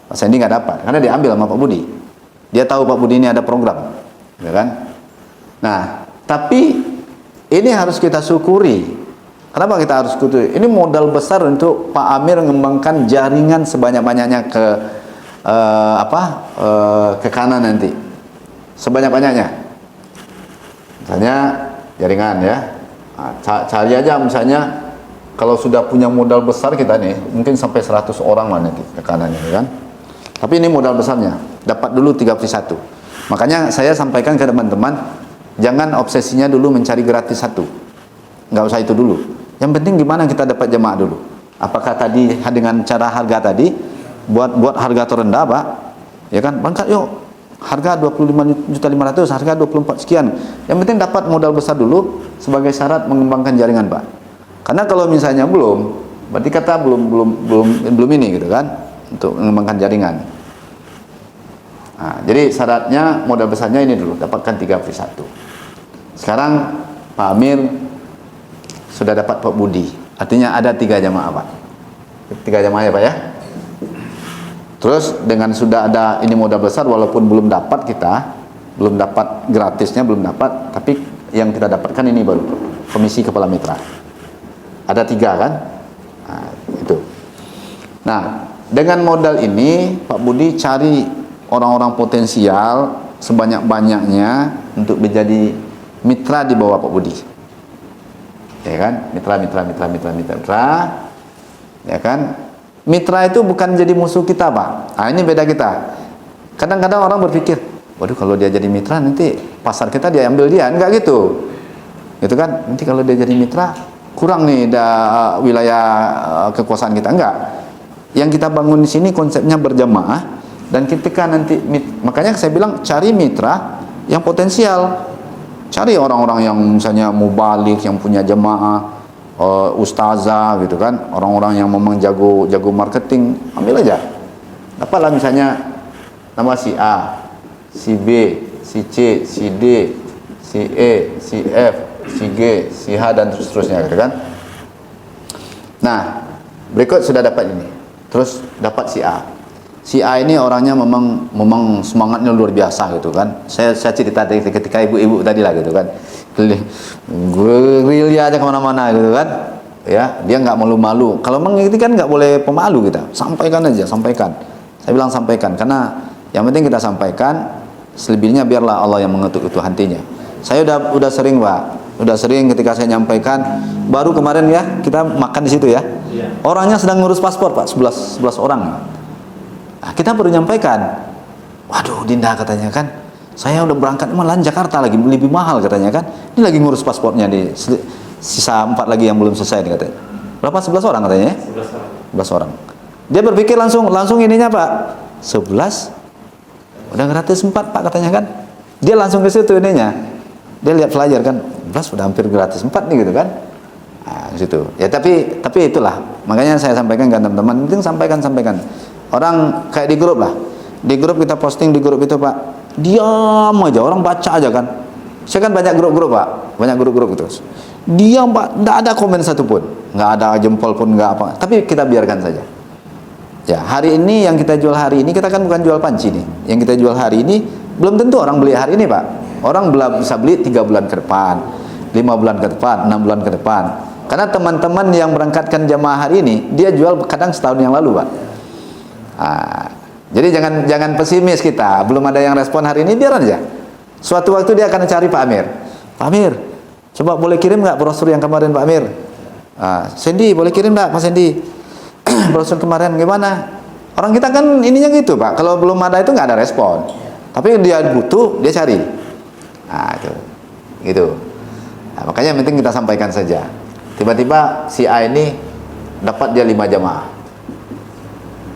Pak Sandy nggak dapat karena diambil sama Pak Budi. Dia tahu Pak Budi ini ada program. Ya kan? Nah, tapi ini harus kita syukuri. Kenapa kita harus syukuri? Ini modal besar untuk Pak Amir mengembangkan jaringan sebanyak-banyaknya ke kanan nanti. Sebanyak-banyaknya. Misalnya jaringan ya. Nah, cari aja misalnya kalau sudah punya modal besar kita nih, mungkin sampai 100 orang lah nanti ke kanannya ya kan. Tapi ini modal besarnya. Dapat dulu 3 free 1. Makanya saya sampaikan ke teman-teman, jangan obsesinya dulu mencari gratis 1. Nggak usah itu dulu. Yang penting gimana kita dapat jemaah dulu. Apakah tadi dengan cara harga tadi buat harga terendah, Pak? Ya kan? Berangkat yuk. Harga 25.500.000, harga 24 sekian. Yang penting dapat modal besar dulu sebagai syarat mengembangkan jaringan, Pak. Karena kalau misalnya belum, berarti kata belum ini gitu kan, untuk mengembangkan jaringan. Nah, jadi syaratnya modal besarnya ini dulu, dapatkan 3 free 1. Sekarang Pak Amir sudah dapat Pak Budi, artinya ada 3 jamaah Pak. 3 jamaah ya Pak ya. Terus dengan sudah ada ini modal besar, walaupun belum dapat kita, belum dapat gratisnya, belum dapat, tapi yang kita dapatkan ini baru komisi kepala mitra. Ada 3 kan? Nah, itu. Nah, dengan modal ini Pak Budi cari orang-orang potensial sebanyak-banyaknya untuk menjadi mitra di bawah Pak Budi. Ya kan? Mitra. Ya kan? Mitra itu bukan jadi musuh kita, Pak. Nah, ini beda kita. Kadang-kadang orang berpikir, waduh kalau dia jadi mitra nanti pasar kita dia ambil dia. Enggak gitu. Gitu kan? Nanti kalau dia jadi mitra kurang nih wilayah kekuasaan kita. Enggak. Yang kita bangun di sini konsepnya berjamaah, dan ketika nanti makanya saya bilang cari mitra yang potensial. Cari orang-orang yang misalnya mubalik, yang punya jamaah, ustazah gitu kan, orang-orang yang memang jago marketing, ambil aja. Dapatlah misalnya nama si A, si B, si C, si D, si E, si F, si G, si H dan seterusnya gitu kan. Nah, berikut sudah dapat ini. Terus dapat si A. Si A ini orangnya memang semangatnya luar biasa gitu kan. Saya cerita tadi ketika ibu-ibu tadi lah gitu kan. Gerilya aja kemana-mana gitu kan. Ya, dia nggak malu-malu. Kalau mengikuti kan nggak boleh pemalu kita. Sampaikan aja, sampaikan. Saya bilang sampaikan karena yang penting kita sampaikan. Selebihnya biarlah Allah yang mengetuk itu hatinya. Saya udah sering Pak. Udah sering ketika saya nyampaikan. Baru kemarin ya kita makan di situ ya. Orangnya sedang ngurus paspor Pak, 11 orang. Nah, kita baru nyampaikan, waduh Dinda katanya kan, saya udah berangkat malah Jakarta lagi lebih mahal katanya kan, ini lagi ngurus paspornya di sisa 4 lagi yang belum selesai katanya. Berapa? 11 orang katanya? 11 orang. Dia berpikir langsung ininya Pak, 11 udah gratis 4 Pak katanya kan. Dia langsung ke situ ininya. Dia lihat flyer kan, 11 udah hampir gratis 4 nih gitu kan. Nah, di situ. Ya tapi itulah. Makanya saya sampaikan ke teman-teman, penting sampaikan. Orang kayak di grup lah. Di grup kita posting di grup itu, Pak. Diam aja, orang baca aja kan. Saya kan banyak grup-grup, Pak. Banyak grup-grup itu. Diam, Pak. Enggak ada komen satupun. Enggak ada jempol pun, enggak apa. Tapi kita biarkan saja. Ya, hari ini yang kita jual hari ini, kita kan bukan jual panci nih. Yang kita jual hari ini belum tentu orang beli hari ini, Pak. Orang bisa beli 3 bulan ke depan, 5 bulan ke depan, 6 bulan ke depan. Karena teman-teman yang berangkatkan jamaah hari ini, dia jual kadang setahun yang lalu, Pak. Jadi jangan pesimis kita. Belum ada yang respon hari ini, biar aja. Suatu waktu dia akan cari Pak Amir. Pak Amir, coba boleh kirim nggak brosur yang kemarin, Pak Amir? Sandy, boleh kirim nggak, Pak Sandy? Brosur kemarin gimana? Orang kita kan ininya gitu, Pak. Kalau belum ada itu nggak ada respon. Tapi dia butuh, dia cari. Itu, gitu. Nah, makanya yang penting kita sampaikan saja. Tiba-tiba si A ini dapat dia 5 jamaah.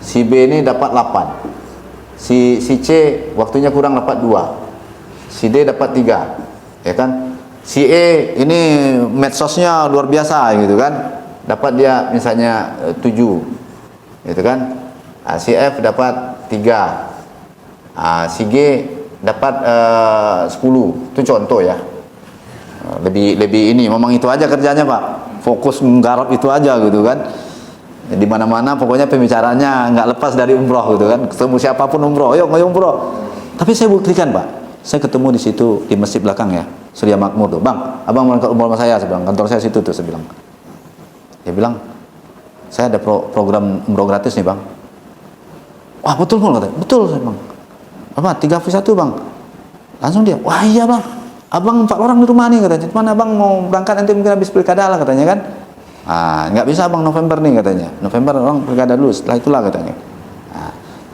Si B ini dapat 8. Si C waktunya kurang dapat 2. Si D dapat 3. Ya kan? Si E ini medsosnya luar biasa gitu kan. Dapat dia misalnya 7, gitu kan? Si F dapat 3, si G dapat 10. Itu contoh ya. Lebih ini, memang itu aja kerjanya, Pak. Fokus menggarap itu aja gitu kan. Di mana-mana pokoknya pembicaranya nggak lepas dari umroh gitu kan. Ketemu siapapun umroh, ayo umroh. Tapi saya buktikan, Pak. Saya ketemu di situ di masjid belakang ya, Surya Makmur tuh. Bang, abang berangkat umroh sama saya bilang. Kantor saya situ tuh, saya bilang. Dia bilang, saya ada program umroh gratis nih, Bang. Wah, betul Bang, katanya. Betul, saya Bang. Apa? 3+1, Bang. Langsung dia, wah iya Bang. Abang 4 orang di rumah nih, katanya. Cuman abang mau berangkat nanti mungkin habis pilkada lah, katanya kan. Nggak bisa Bang, November nih, katanya. November orang pilkada dulu, setelah itulah, katanya.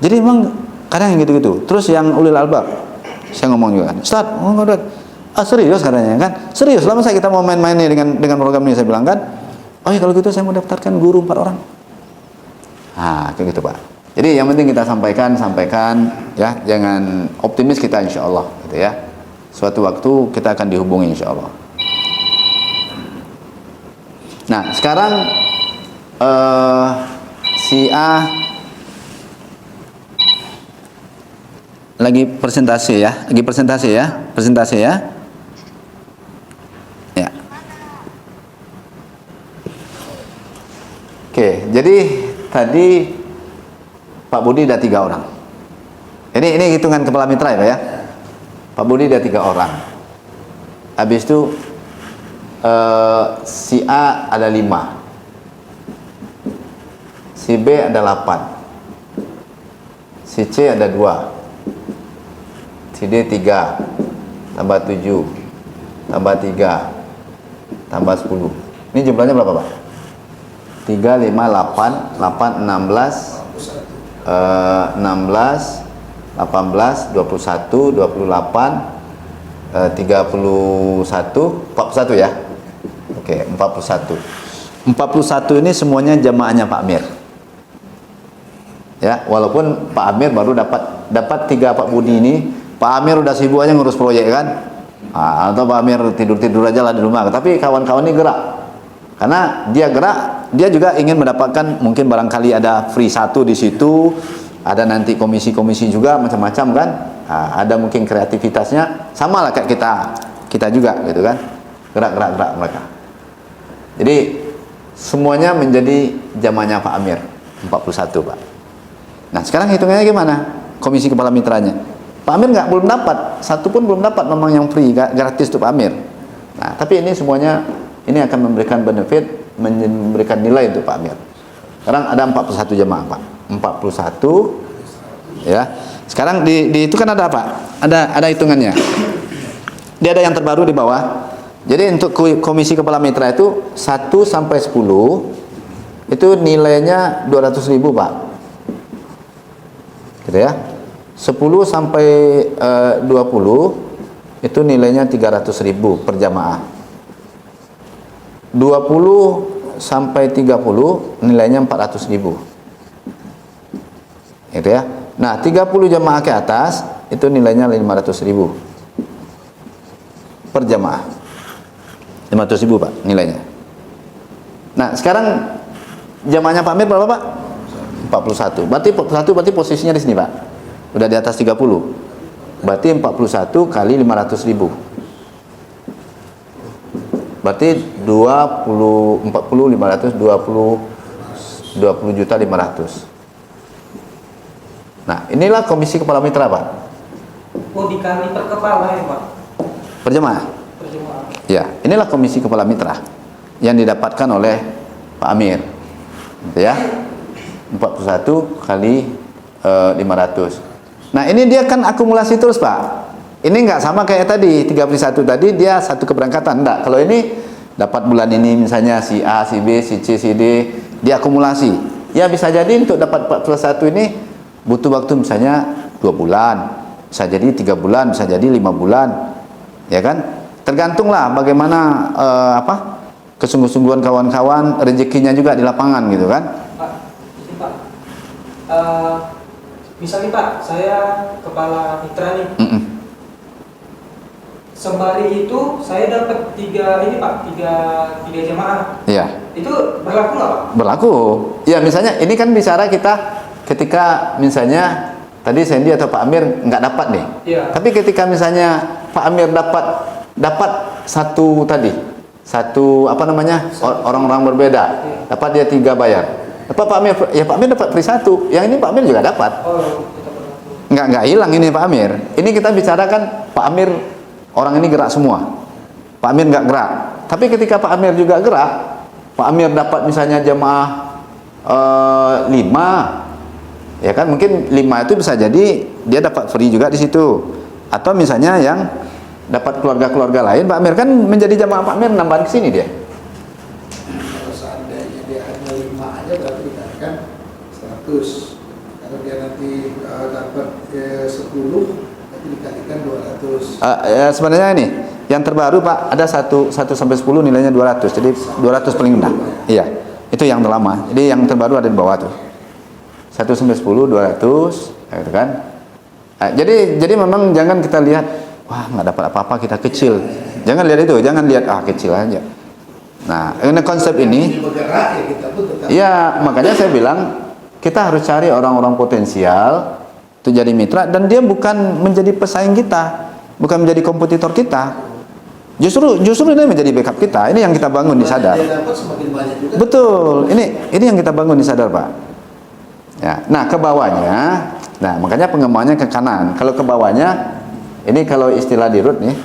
Jadi emang kadang yang gitu-gitu. Terus yang ulil albab, saya ngomong juga kan, Ustaz, serius katanya kan? Serius, lama saya kita mau main-main nih dengan program ini, saya bilang kan. Oh ya kalau gitu saya mau daftarkan guru 4 orang. Kayak gitu, Pak. Jadi yang penting kita sampaikan ya, jangan optimis kita insya Allah gitu ya. Suatu waktu kita akan dihubungi insya Allah. Nah sekarang si A lagi presentasi ya. Oke, jadi tadi Pak Budi ada 3 orang. Ini hitungan kepala mitra ya, Pak ya. Pak Budi ada 3 orang. Habis itu si A ada 5, si B ada 8, si C ada 2, si D 3, tambah 7, tambah 3, tambah 10. Ini jumlahnya berapa, Pak? 3, 5, 8, 16, 18, 21, 28, 31, 41 ya. Oke, 41. 41 ini semuanya jamaahnya Pak Amir. Ya, walaupun Pak Amir baru dapat 3 Pak Budi ini, Pak Amir udah sibuk aja ngurus proyek kan. Atau Pak Amir tidur aja lah di rumah. Tapi kawan-kawan ini gerak. Karena dia gerak, dia juga ingin mendapatkan, mungkin barangkali ada free 1 di situ, ada nanti komisi-komisi juga macam-macam kan. Ada mungkin kreativitasnya sama lah kayak kita juga gitu kan. Gerak mereka. Jadi semuanya menjadi jamaahnya Pak Amir 41, Pak. Nah sekarang hitungannya gimana? Komisi kepala mitranya Pak Amir belum dapat, 1 pun belum dapat memang yang free gratis tuh Pak Amir. Nah tapi ini semuanya ini akan memberikan benefit, memberikan nilai untuk Pak Amir. Sekarang ada 41 jamaah, Pak. 41 ya. Sekarang di itu kan ada apa? Ada hitungannya. Dia ada yang terbaru di bawah. Jadi untuk komisi kepala mitra itu 1 sampai 10 itu nilainya 200.000, Pak. Gitu ya. 10 sampai 20 itu nilainya 300.000 per jamaah. 20 sampai 30 nilainya 400.000. Gitu ya. Nah, 30 jamaah ke atas itu nilainya 500.000 per jamaah. 500.000, Pak, nilainya. Nah, sekarang jamaahnya Pak Amir berapa, Pak? 41. Berarti 41 berarti posisinya di sini, Pak. Udah di atas 30. Berarti 41 kali 500.000. Berarti 20 500 20 juta 500. Nah, inilah komisi kepala mitra, Pak. Oh, dikali per kepala ya, Pak? Per jemaah. Per jemaah. Ya, inilah komisi kepala mitra yang didapatkan oleh Pak Amir. Gitu ya. 41 kali 500. Nah, ini dia kan akumulasi terus, Pak. Ini nggak sama kayak tadi 31 tadi dia satu keberangkatan, enggak. Kalau ini dapat bulan ini misalnya si A, si B, si C, si D diakumulasi. Ya bisa jadi untuk dapat 41 ini butuh waktu misalnya 2 bulan, bisa jadi 3 bulan, bisa jadi 5 bulan. Ya kan? Tergantunglah bagaimana kesungguh-sungguhan kawan-kawan, rezekinya juga di lapangan gitu kan. Pak, ini Pak. Misalnya Pak, saya kepala mitra nih. Sembari itu saya dapat 3 ini Pak, 3 jemaah. Iya. Itu berlaku nggak Pak? Berlaku. Ya misalnya ini kan bicara kita ketika misalnya tadi Sandy atau Pak Amir nggak dapat nih. Iya. Tapi ketika misalnya Pak Amir dapat satu orang-orang berbeda, dapat dia 3 bayar. Dapat Pak Amir, ya Pak Amir dapat free 1. Yang ini Pak Amir juga dapat. Oh, tetap berlaku. Nggak hilang ini Pak Amir. Ini kita bicarakan Pak Amir, orang ini gerak semua. Pak Amir nggak gerak. Tapi ketika Pak Amir juga gerak, Pak Amir dapat misalnya jemaah 5, ya kan mungkin 5 itu bisa jadi dia dapat free juga di situ. Atau misalnya yang dapat keluarga-keluarga lain, Pak Amir kan menjadi jemaah Pak Amir nambahin ke sini dia. Kalau seandainya dia hanya 5 aja berarti dikatakan 100. Kalau dia nanti dapat 10 berarti dikalikan 200. Sebenarnya ini yang terbaru Pak ada 1 sampai 10 nilainya 200. Jadi 200 paling rendah. Iya. Itu yang terlama. Jadi yang terbaru ada di bawah tuh. 1 sampai 10 200 gitu kan. Jadi memang jangan kita lihat wah nggak dapat apa-apa kita kecil. Jangan lihat itu, jangan lihat kecil aja. Nah, ini konsep ini Bergerak ya kita pun tetap. iya, makanya saya bilang kita harus cari orang-orang potensial untuk jadi mitra dan dia bukan menjadi pesaing kita, bukan menjadi kompetitor kita. Justru ini menjadi backup kita. Ini yang kita bangun di Sadar. Dia dapat semakin banyak juga. Betul. Ini yang kita bangun di Sadar, Pak. Ya. Nah, ke bawahnya, nah makanya pengembangannya ke kanan. Kalau ke bawahnya, ini kalau istilah di RUT nih,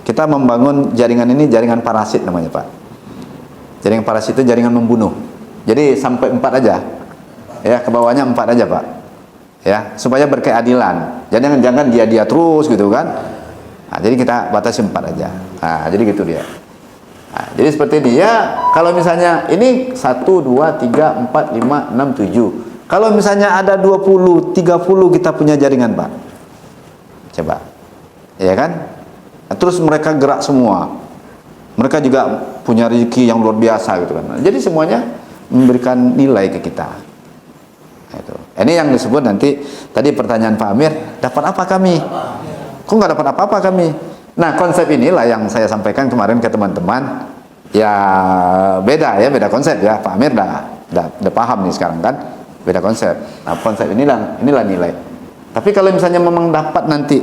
kita membangun jaringan ini jaringan parasit namanya, Pak. Jaringan parasit itu jaringan membunuh. Jadi sampai 4 aja. Ya, ke bawahnya 4 aja, Pak. Ya, supaya berkeadilan. Jangan dia terus gitu kan. Nah, jadi kita batasi 4 aja. Nah, jadi gitu dia. Nah, jadi seperti dia, kalau misalnya ini 1, 2, 3, 4, 5, 6, 7. Kalau misalnya ada 20, 30 kita punya jaringan, Pak. Coba. Ya kan? Nah, terus mereka gerak semua. Mereka juga punya rezeki yang luar biasa gitu kan. Jadi semuanya memberikan nilai ke kita. Nah, itu. Ini yang disebut nanti tadi pertanyaan Pak Amir, dapat apa kami? Kok nggak dapat apa-apa kami? Nah, konsep inilah yang saya sampaikan kemarin ke teman-teman. Ya beda konsep ya. Pak Amir udah paham nih sekarang kan, beda konsep. Nah, konsep inilah nilai. Tapi kalau misalnya memang dapat nanti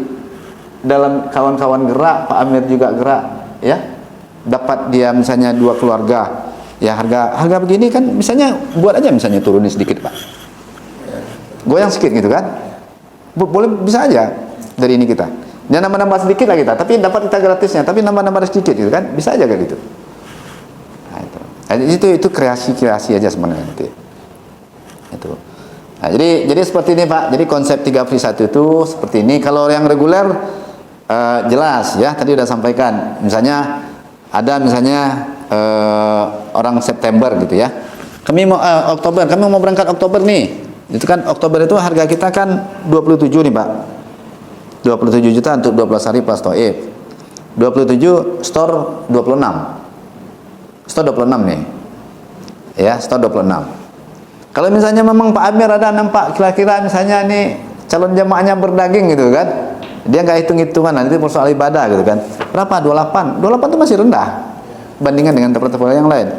dalam kawan-kawan gerak, Pak Amir juga gerak, ya, dapat dia misalnya 2 keluarga, ya harga begini kan, misalnya buat aja misalnya turunin sedikit Pak, goyang sedikit gitu kan, boleh bisa aja dari ini kita. Dan nambah-nambah sedikit lah kita, tapi dapat kita gratisnya, tapi nambah-nambah sedikit gitu kan, bisa aja kayak gitu. Nah, itu kreasi aja sebenarnya nanti. Itu. Nah, jadi seperti ini Pak. Jadi konsep 3 free 1 itu seperti ini. Kalau yang reguler jelas ya, tadi udah sampaikan. Misalnya ada orang September gitu ya. Kami mau Oktober, kami mau berangkat Oktober nih. Itu kan Oktober itu harga kita kan 27 nih Pak. 27 juta untuk 12 hari plus toib. 27 store 26. Store 26 nih. Ya, store 26. Kalau misalnya memang Pak Amir ada nampak kira-kira misalnya nih calon jamaahnya berdaging gitu kan. Dia nggak hitung-hitungan nanti persoal ibadah gitu kan. Berapa? 28. 28 itu masih rendah bandingkan dengan tempat-tempat yang lain.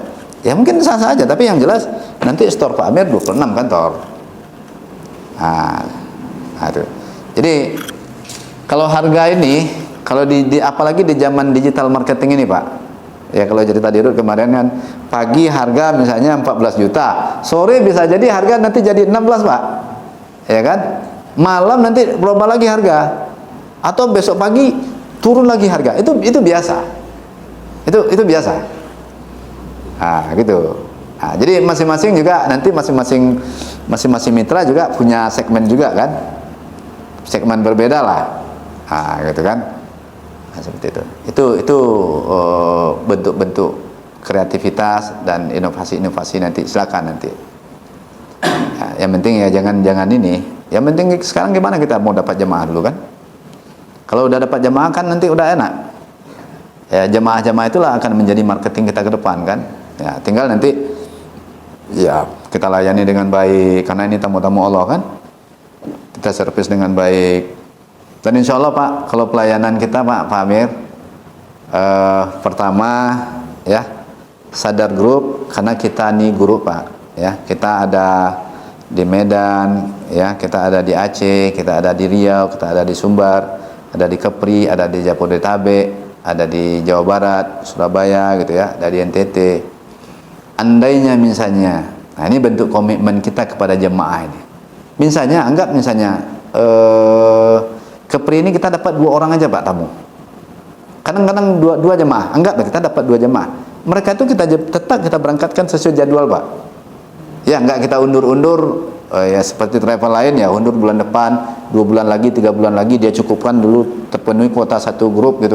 Ya mungkin sah-sah aja, tapi yang jelas nanti store Pak Amir 26 kantor. Aduh. Jadi kalau harga ini, kalau apalagi di zaman digital marketing ini Pak, ya kalau cerita di Rut kemarin kan, pagi harga misalnya 14 juta, sore bisa jadi harga nanti jadi 16 Pak, ya kan? Malam nanti berubah lagi harga, atau besok pagi turun lagi harga. Itu biasa. Itu biasa. Gitu. Jadi masing-masing juga nanti masing-masing mitra juga punya segmen juga kan, segmen berbeda lah. Gitu kan. Seperti itu. Itu bentuk-bentuk kreativitas dan inovasi-inovasi nanti, silakan nanti. Yang penting ya jangan ini. Yang penting sekarang gimana kita mau dapat jemaah dulu kan? Kalau udah dapat jemaah kan nanti udah enak. Ya jemaah-jemaah itulah akan menjadi marketing kita ke depan kan. Ya tinggal nanti ya kita layani dengan baik karena ini tamu-tamu Allah kan. Kita servis dengan baik. Dan insya Allah Pak, kalau pelayanan kita Pak Amir, pertama ya sadar grup, karena kita nih guru Pak, ya kita ada di Medan, ya kita ada di Aceh, kita ada di Riau, kita ada di Sumbar, ada di Kepri, ada di Jabodetabek, ada di Jawa Barat, Surabaya gitu ya, ada di NTT. Andainya misalnya, nah ini bentuk komitmen kita kepada jemaah ini. Misalnya, anggap misalnya Kepri ini kita dapat 2 orang aja Pak tamu. Kadang-kadang dua jemaah, anggap kita dapat 2 jemaah. Mereka itu tetap kita berangkatkan sesuai jadwal Pak. Ya nggak kita undur-undur, ya seperti travel lain ya, undur bulan depan, 2 bulan lagi, 3 bulan lagi dia cukupkan dulu terpenuhi kuota 1 grup gitu kan.